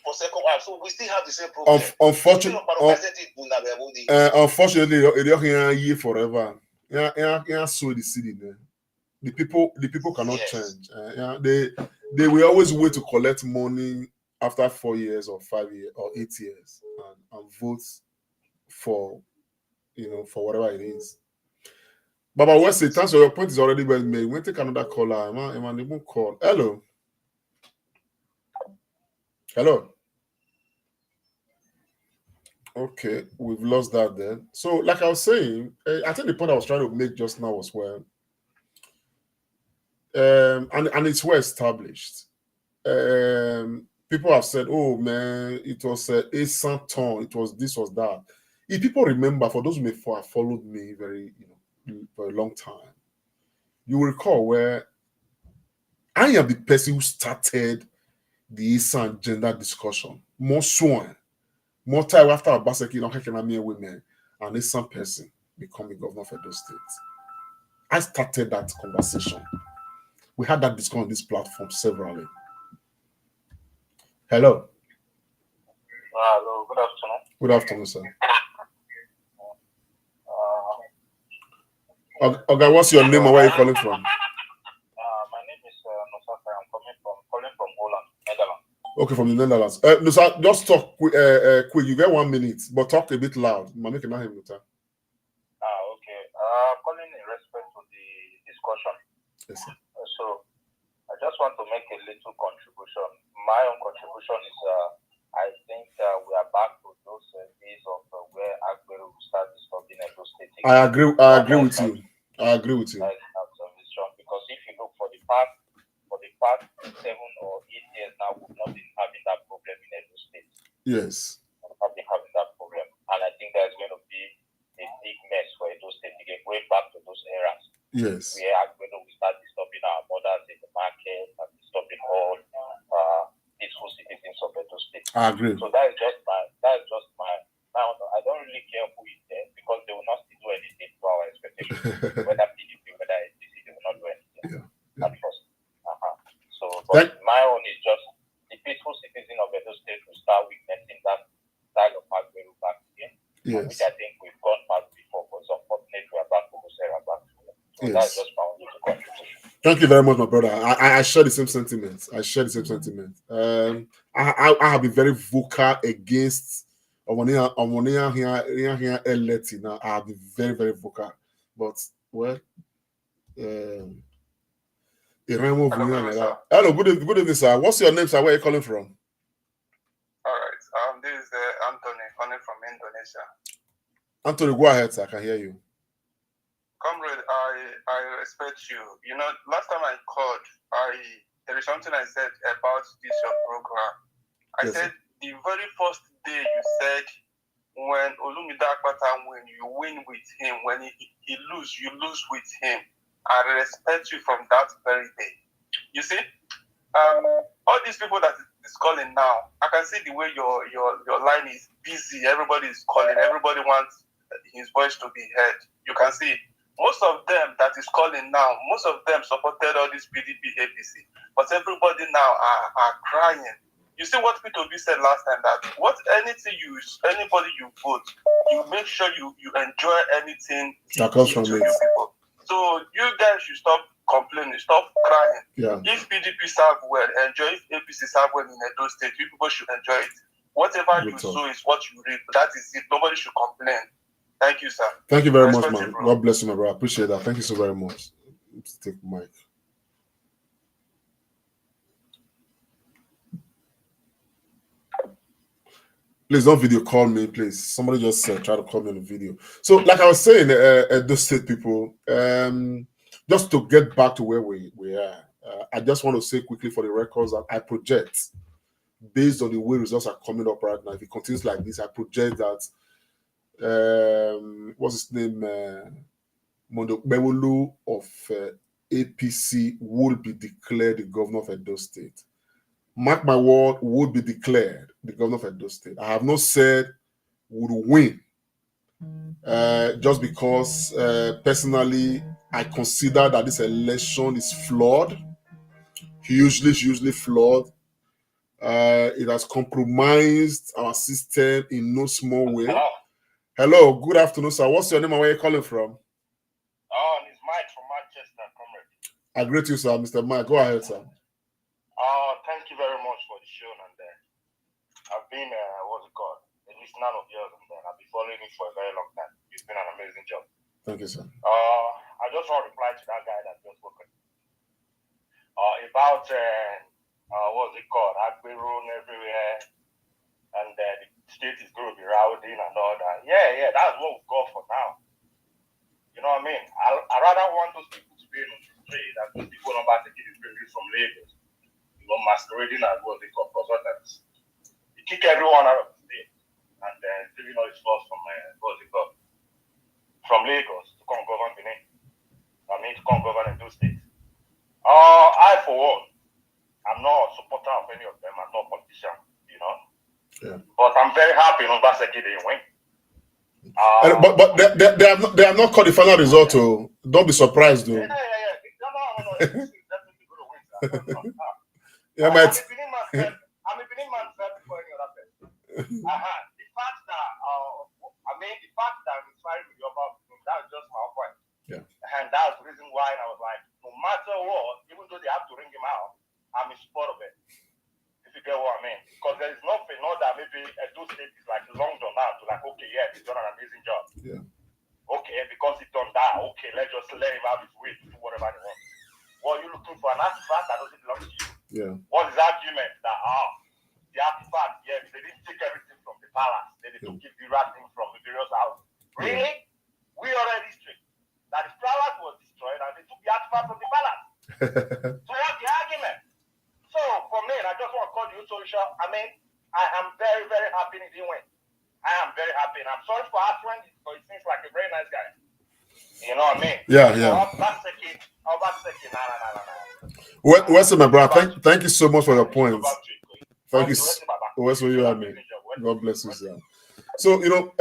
for second half. So we still have the same problem. Unfortunately, it don't hear forever. Yeah, so the city there. The people cannot change. Yeah, they will always wait to collect money after 4 years or 5 years or 8 years and vote for for whatever it is. Baba Wesley, thanks for your point is already well made. We'll take another caller. Emma, they won't call. Hello. Hello. Okay, we've lost that then. So, like I was saying, I think the point I was trying to make just now was when, and it's well established. People have said, "Oh man, it was a ton. It was this, was that." If people remember, for those who may have followed me for a long time, you will recall where I am the person who started the ISAN gender discussion. More time after Obaseki, women, and ISAN person becoming governor of Edo State. I started that conversation. We had that discussion on this platform severally. Hello. Hello, good afternoon. Good afternoon, sir. Okay, what's your name and where are you calling from? My name is Nosaka. I'm calling from Holland, Netherlands. Okay, from the Netherlands. Nusa, just talk quick. You get 1 minute, but talk a bit loud. Okay. Calling in respect to the discussion. Yes, sir. So, I just want to make a little contribution. My own contribution is, I think we are back to those days of where Agbero will start disturbing Edo State. I agree with you. I agree with you. Because if you look for the past 7 or 8 years now, we've not been having that problem in Edo State. Yes. We've not been having that problem. And I think there's going to be a big mess for Edo State again, going back to those eras. Yes. Where Agbero will start disturbing our mothers in the market and disturbing all peaceful citizens of Edo State. I agree. So that is just my now I don't really care who is there because they will not still do anything to our expectations. Whether PDP, whether APC, they will not do anything. At first. So but my own is just the peaceful citizen of Edo State will start witnessing that style of Agbero back again. Yes. Which I think we've gone past before, but unfortunately we are back to the era back to them. So Yes. that's just my only contribution. Thank you very much, my brother. I share the same sentiment. I have been very vocal against here. Now I have been very, very vocal. But well, hello, good evening, sir. What's your name, sir? Where are you calling from? All right. This is Anthony calling from Indonesia. Anthony, go ahead, sir. I can hear you. Comrade, I respect you. You know, last time I called, there is something I said about this your program. I said the very first day you said when Olumide Akpata win, you win with him. When he lose, you lose with him. I respect you from that very day. You see, all these people that is calling now, I can see the way your line is busy. Everybody is calling. Everybody wants his voice to be heard. You can see most of them that is calling now, most of them supported all this PDP APC. But everybody now are crying. You see what P2B said last time, that anybody you vote, you make sure you enjoy anything that comes from it. People. So you guys should stop complaining, stop crying. Yeah. If PDP serve well, enjoy. If APC serve well in Edo State, you people should enjoy it. Whatever you sow is what you reap. That is it. Nobody should complain. Thank you, sir. Thank you very much, man. God bless you, my brother. I appreciate that. Thank you so very much. Let's take the mic. Please don't video call me, please. Somebody just try to call me on the video. So, like I was saying, those state people, just to get back to where we are, I just want to say quickly for the records that I project, based on the way results are coming up right now, if it continues like this, I project that what's his name? Mondo Bewolu of APC will be declared the governor of Edo State. Mark my word, would be declared the governor of Edo State. I have not said would win. Just because personally I consider that this election is flawed, hugely flawed. It has compromised our system in no small way. Hello, good afternoon, sir. What's your name and where are you calling from? It's Mike from Manchester, comrade. I greet you, sir. Mr. Mike, go ahead, sir. Thank you very much for the show, and I've been, what's it called, a listener of yours, and I've been following it for a very long time. It's been an amazing job. Thank you, sir. I just want to reply to that guy that just spoke about, what's it called, Agbero everywhere, and the state is going to be routing and all that. Yeah, that's what we've got for now. You know what I mean? I rather want those people to be on the street than those people on about to get it from Lagos. You know, masquerading as what they call consultants. You kick everyone out of the state and giving all his force from what's it called? From Lagos to come govern Benin. I mean to come govern in those states. I for one, I'm not a supporter of any of them, I'm not a politician, you know. Yeah. But I'm very happy in Obaseki they win. But they have not caught the final result, so don't be surprised, though. No, definitely going to win. Yeah, but I'm a Benin man before any other person. The fact that the fact that I'm inspired with the upper, that's just my point. Yeah. And that's the reason why I was like, no matter what, even though they have to ring him out, I'm in support of it. If you get what I mean. Because there is nothing, not that maybe Edo State is like London now to like, okay, yeah, he's done an amazing job. Yeah. Okay, because he's done that, okay, let's just let him have his way to do whatever he wants. Well, you're looking for an artifact that doesn't belong to you. Yeah. What is the argument that the artifact, yeah, they didn't take everything from the palace, they took the right things from the various houses. Really? We already strict that the palace was destroyed and they took the artifact from the palace. So what's the argument? So for me, I just want to call you social. I mean, I am very, very happy he didn't win. I am very happy, and I'm sorry for answering this because he seems like a very nice guy. You know what I mean? Yeah. Where's my brother? Thank you so much for your points. Thank you. Where's you are, man? God bless you, sir. So, you know,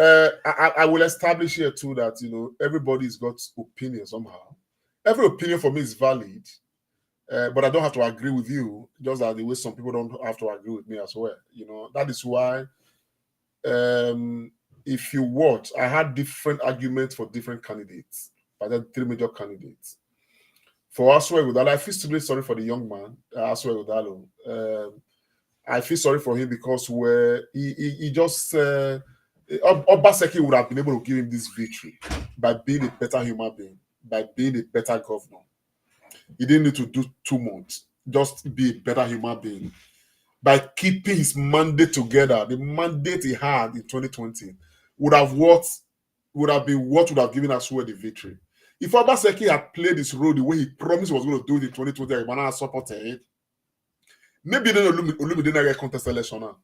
I will establish here too that, you know, everybody's got opinion somehow. Every opinion for me is valid, but I don't have to agree with you, just like the way some people don't have to agree with me as well. You know, that is why, if you watch, I had different arguments for different candidates, but then 3 major candidates. For Aswe Udalo, I feel really sorry for the young man, Aswe Udalo. I feel sorry for him because he just Obaseki would have been able to give him this victory by being a better human being, by being a better governor. He didn't need to do too much, just be a better human being. By keeping his mandate together, the mandate he had in 2020 would have been what would have given Aswe the victory. If Obaseki had played his role the way he promised he was going to do it in 2020, I would supported it. Maybe then Olumi didn't get contest election now.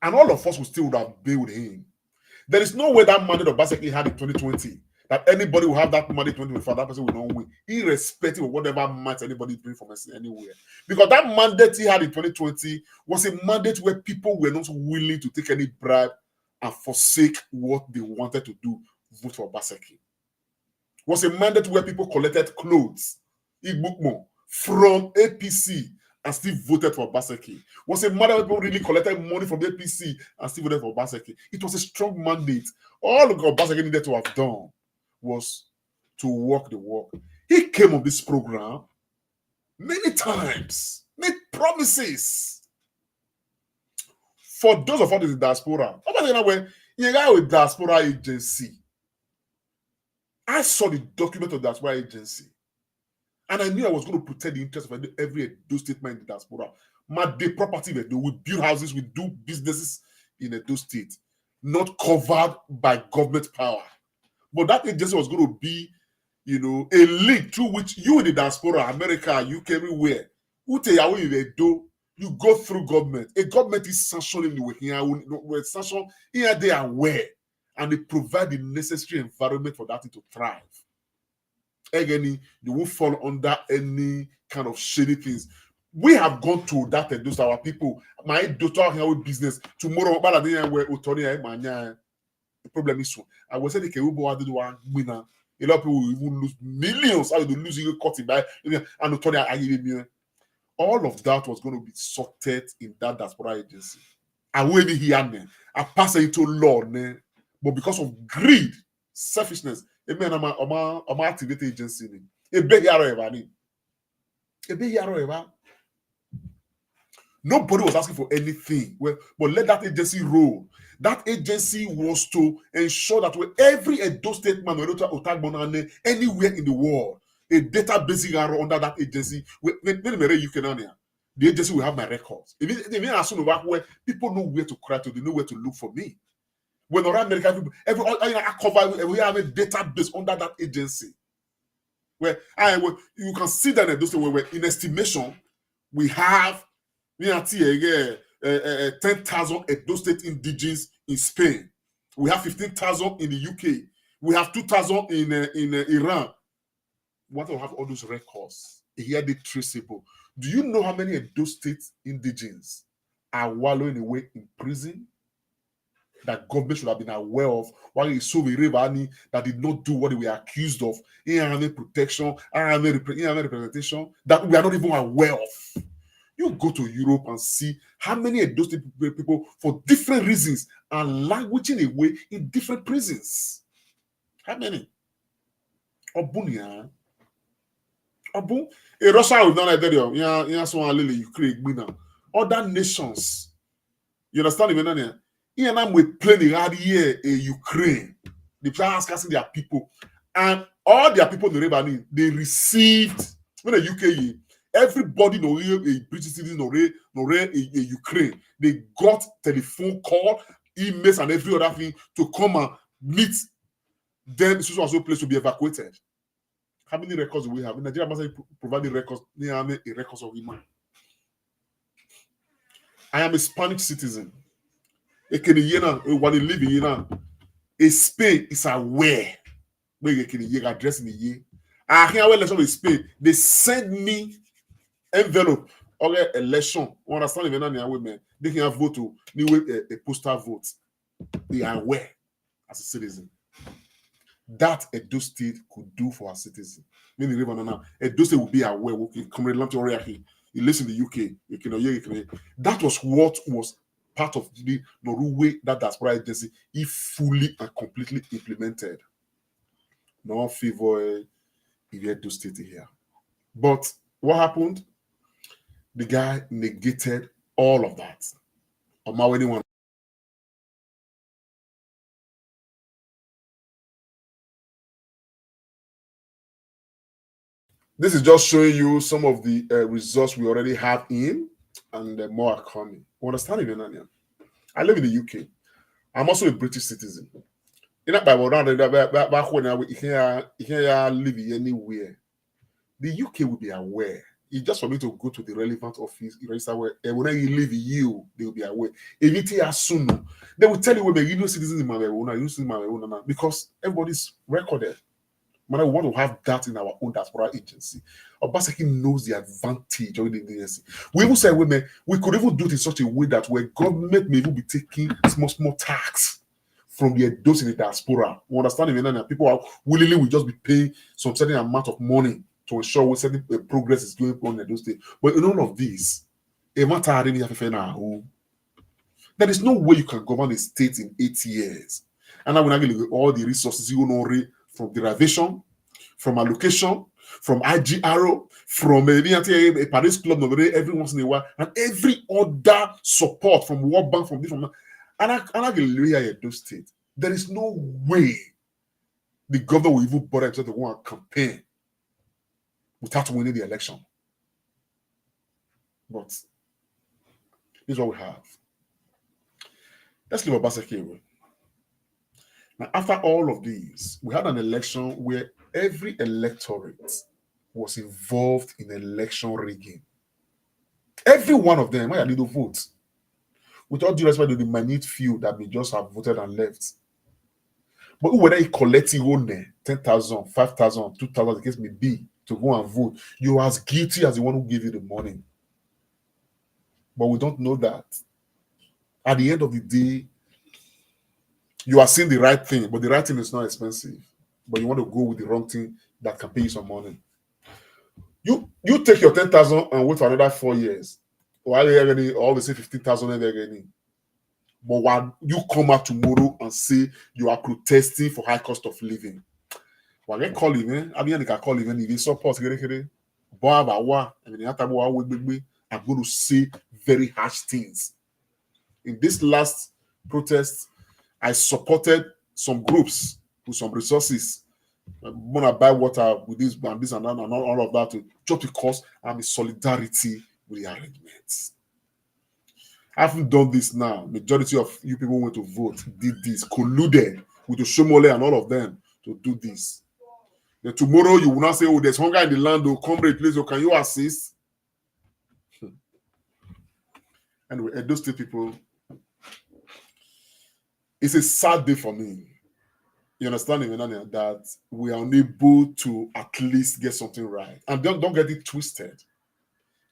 And all of us would still have been with him. There is no way that mandate of Obaseki had in 2020 that anybody will have that mandate in 2024, that person will not win, irrespective of whatever match anybody bring from anywhere. Because that mandate he had in 2020 was a mandate where people were not willing to take any bribe and forsake what they wanted to do, vote for Obaseki. Was a mandate where people collected clothes, Igbukmo, from APC and still voted for Obaseki. Was a mandate where people really collected money from APC and still voted for Obaseki. It was a strong mandate. All Obaseki needed to have done was to walk the walk. He came on this program many times, made promises. For those of us in the diaspora, when you got with diaspora agency, I saw the document of the diaspora agency, and I knew I was going to protect the interest of every Edo statement in the diaspora. The property we do, we build houses, we do businesses in Edo State, not covered by government power. But that agency was going to be, you know, a link through which you in the diaspora, America, UK, everywhere, you go through government. A government is sanctioning the work. Sanction here, they are aware, and they provide the necessary environment for that to thrive. Again, they won't fall under any kind of shady things. We have gone to that and those our people. My daughter here with business tomorrow. The problem is so. I was saying the Kerubo do one winner. A lot of people will even lose millions. I will lose you cut it by and all of that was going to be sorted in that diaspora agency. I will be here. I pass it into law, but because of greed, selfishness, I'm activate agency. Nobody was asking for anything. Well, but let that agency roll. That agency was to ensure that every Edo State man anywhere in the world, a database error under that agency. The agency will have my records. If as soon as people know where to cry to, they know where to look for me. When around American people, we have a database under that agency. Where you can see that in those where in estimation we have 10,000 Edo State indigenes in Spain. We have 15,000 in the UK. We have 2,000 in Iran. We want to have all those records. Here they traceable. Do you know how many Edo State indigenes are wallowing away in prison? That government should have been aware of while it's so that did not do what they were accused of. Protection, representation that we are not even aware of. You go to Europe and see how many of those people, for different reasons, are languishing away in different prisons. How many? Obunia. Obu. Russia will not let Ukraine. Other nations. You understand me? I'm with plenty here in Ukraine. The players asking their people, and all their people in the Rebani, they received when the UK. Everybody no a British citizen no a Ukraine. They got telephone call, emails, and every other thing to come and meet them. This was a place to be evacuated. How many records do we have? Nigeria must provide the records. Records of human. I am a Spanish citizen. A Spain is aware where you can address in the year. I hear election with Spain. They send me envelope or election. Understand the women. They can have vote to a postal vote. They are aware as a citizen. That Edo State could do for a citizen. Meaning Edo State will be aware. You listen in the UK. That was what was part of the way that diaspora agency is fully and completely implemented. No favor if you Edo State here. But what happened? The guy negated all of that. Anyone. This is just showing you some of the results we already have in, and more are coming. You understand it, Nanya? I live in the UK. I'm also a British citizen. Back when I can't live anywhere. The UK will be aware. It's just for me to go to the relevant office, register where when I live you, they will be aware. Anything as soon, they will tell you whether you know citizens in my own, because everybody's recorded. Man, I want to have that in our own diaspora agency. Obaseki knows the advantage of the agency. We even say women, we could even do it in such a way that where government may even be taking small tax from the those in the diaspora. You understand me? People are willingly will just be paying some certain amount of money to ensure what certain progress is going on in those states. But in all of these, there is no way you can govern a state in 8 years. And I will not give all the resources you know from derivation, from allocation, from IGRO, from a Paris Club every once in a while, and every other support from World Bank, from different. And I get those states. There is no way the governor will even bother himself to go and campaign without winning the election. But this is what we have. Let's leave Obaseki away. Now, after all of these, we had an election where every electorate was involved in election rigging. Every one of them, I need to vote. With all due respect to the minute few that may just have voted and left. But whether you collect your own 10,000, 5,000, 2,000, the case may be, to go and vote, you're as guilty as the one who gave you the money. But we don't know that. At the end of the day, you are saying the right thing, but the right thing is not expensive. But you want to go with the wrong thing that can pay you some money. You take your 10,000 and wait for another 4 years. While you always say 15,000 again. But when you come out tomorrow and say you are protesting for high cost of living, Well, I call him, I mean, I can call him, if he supports, I'm going to say very harsh things. In this last protest, I supported some groups with some resources. I'm gonna buy water with this and this and that and all of that, just because I'm in solidarity with the arrangements. I haven't done this now. Majority of you people went to vote, did this, colluded with the Shomole and all of them to do this. Then tomorrow you will not say, oh, there's hunger in the land, oh, comrade, please, oh, can you assist? Anyway, those two people, it's a sad day for me. You understand, Imenania, that we are unable to at least get something right. And don't get it twisted. It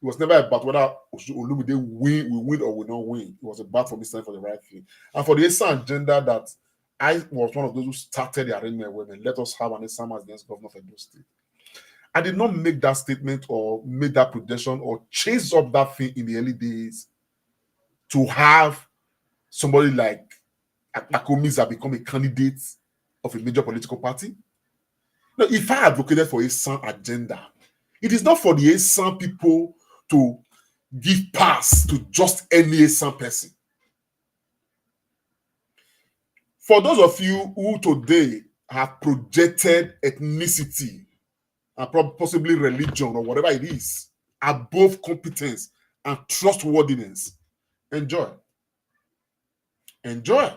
was never about whether Olumide we win or we not win. It was about for me standing for the right thing. And for the ESA agenda that I was one of those who started the arrangement women. Let us have an ESA as the next governor of Edo State. I did not make that statement or make that projection or chase up that thing in the early days to have somebody like Akomiza become a candidate of a major political party. Now, if I advocated for a ESA agenda, it is not for the ESA people to give pass to just any ESA person. For those of you who today have projected ethnicity and possibly religion or whatever it is above competence and trustworthiness, enjoy. Enjoy.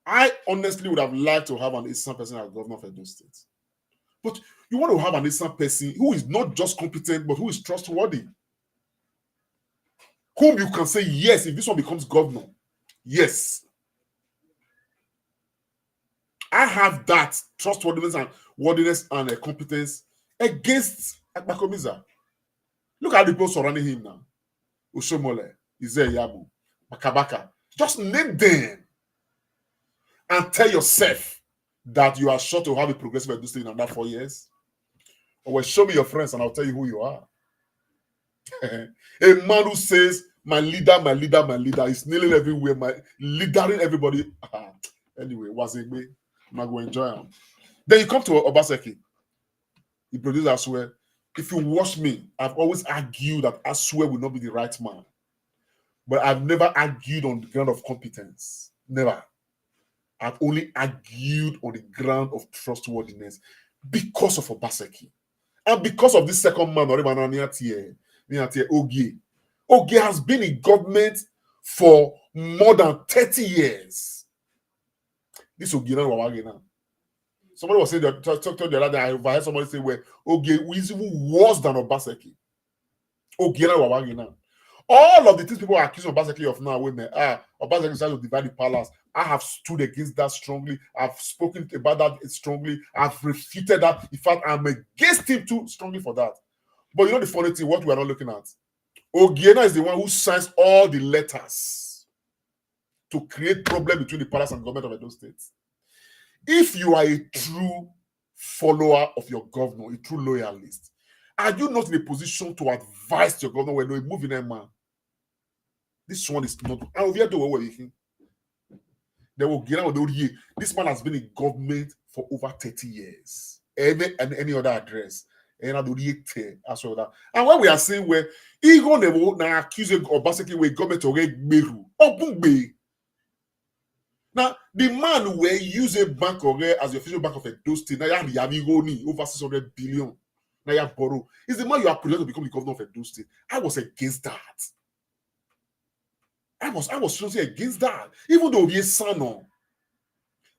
I honestly would have liked to have an ESA person as governor of Edo State. But you want to have an ESA person who is not just competent, but who is trustworthy. Whom you can say, yes, if this one becomes governor, yes. I have that trustworthiness and competence against Akbakomiza. Look at the people surrounding him now. Oshomole, Izeyabu, Bakabaka. Just name them and tell yourself that you are sure to have a progressive Edo State in another 4 years. Or well, show me your friends and I'll tell you who you are. A man who says, my leader, my leader, my leader, is kneeling everywhere, leadering everybody. Anyway, was it me? I'm not going to enjoy him. Then you come to Obaseki. He produced Asue. If you watch me, I've always argued that Asue will not be the right man. But I've never argued on the ground of competence. Never. I've only argued on the ground of trustworthiness because of Obaseki. And because of this second man, Oge. Oge has been in government for more than 30 years. This Oge now. Somebody was saying that talk the other day. I overheard somebody say, well, Oge is even worse than Obaseki. Oge now. All of the things people are accusing Obaseki of now, women, Obaseki is trying to divide the palace. I have stood against that strongly. I've spoken about that strongly. I've refuted that. In fact, I'm against him too strongly for that. But you know the funny thing, what we are not looking at? Ogiena is the one who signs all the letters to create problem between the palace and government of Edo State. If you are a true follower of your governor, a true loyalist, are you not in a position to advise your governor when you're moving a man? This one is not. This man has been in government for over 30 years. Any other address. And when we are saying where even now accusing Obaseki with government to Meru, now the man who will use a bank as the official bank of Edo State, now you have over 600 billion. Now you borrow. Is the man you are prepared to become the governor of Edo State? I was against that. I was seriously against that. Even though we are son,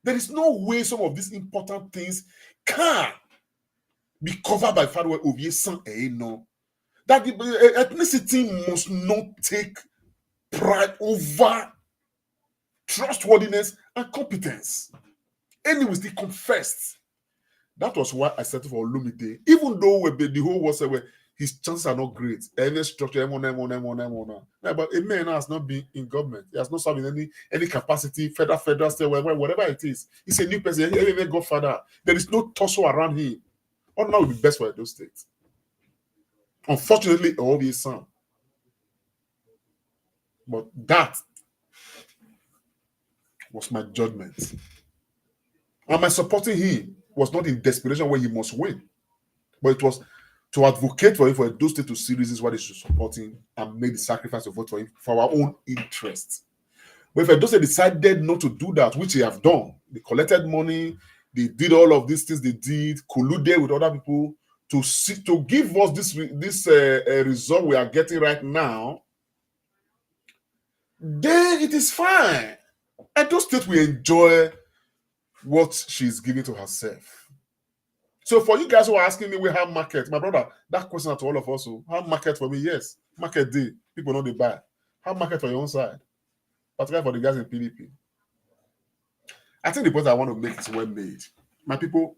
there is no way some of these important things can be covered by Fadwa Ovie San no. That the ethnicity must not take pride over trustworthiness and competence. Anyway, they confessed. That was why I settled for Olumide. Even though the whole was where his chances are not great. Any structure, but a man has not been in government. He has not served in any capacity, federal, state, whatever it is. He's a new person. He's a godfather. There is no tussle around him. All now will be best for those states. Unfortunately, all these son. But that was my judgment. And my supporting him was not in desperation where he must win, but it was to advocate for him for Edo State to see reasons why they should support him and make the sacrifice to vote for him for our own interest. But if Edo State decided not to do that, which they have done, they collected money, they did all of these things they did, colluded with other people to give us this result we are getting right now, then it is fine. Edo State will enjoy what she's giving to herself. So for you guys who are asking me, we have market, my brother, that question to all of us, have market for me? Yes, market day. People know they buy. Have market for your own side, particularly for the guys in PDP. I think the point I want to make is well made. My people,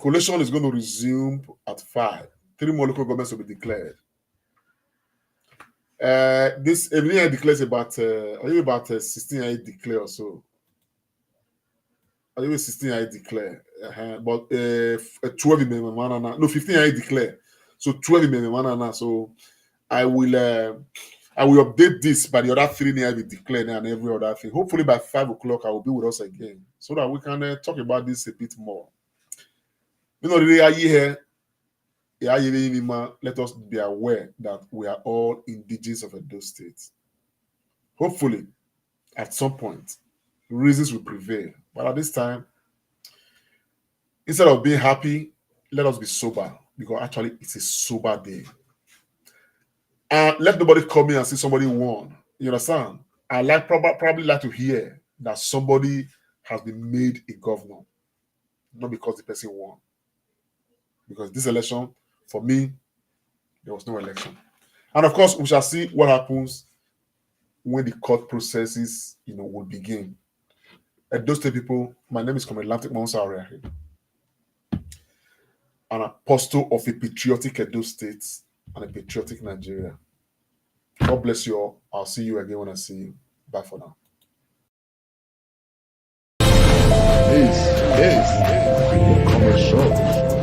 collation is going to resume at 5. 3 more local governments will be declared. This every year declares about 16 I declare or so. I think 16 I declare, but 12 no 15 I declare. So 12 so I will update this by the other 3 I will declare and every other thing. Hopefully by 5 o'clock I will be with us again so that we can talk about this a bit more. You know, let us be aware that we are all indigenous of Edo State. Hopefully, at some point, reasons will prevail. But at this time, instead of being happy, let us be sober, because actually it's a sober day. And let nobody come in and see somebody won. You understand? I probably like to hear that somebody has been made a governor, not because the person won. Because this election, for me, there was no election. And of course, we shall see what happens when the court processes, will begin. Edo State people, my name is Comrade Lamtic Monsa, an apostle of a patriotic Edo State and a patriotic Nigeria. God bless you all. I'll see you again when I see you. Bye for now. This is Commercial.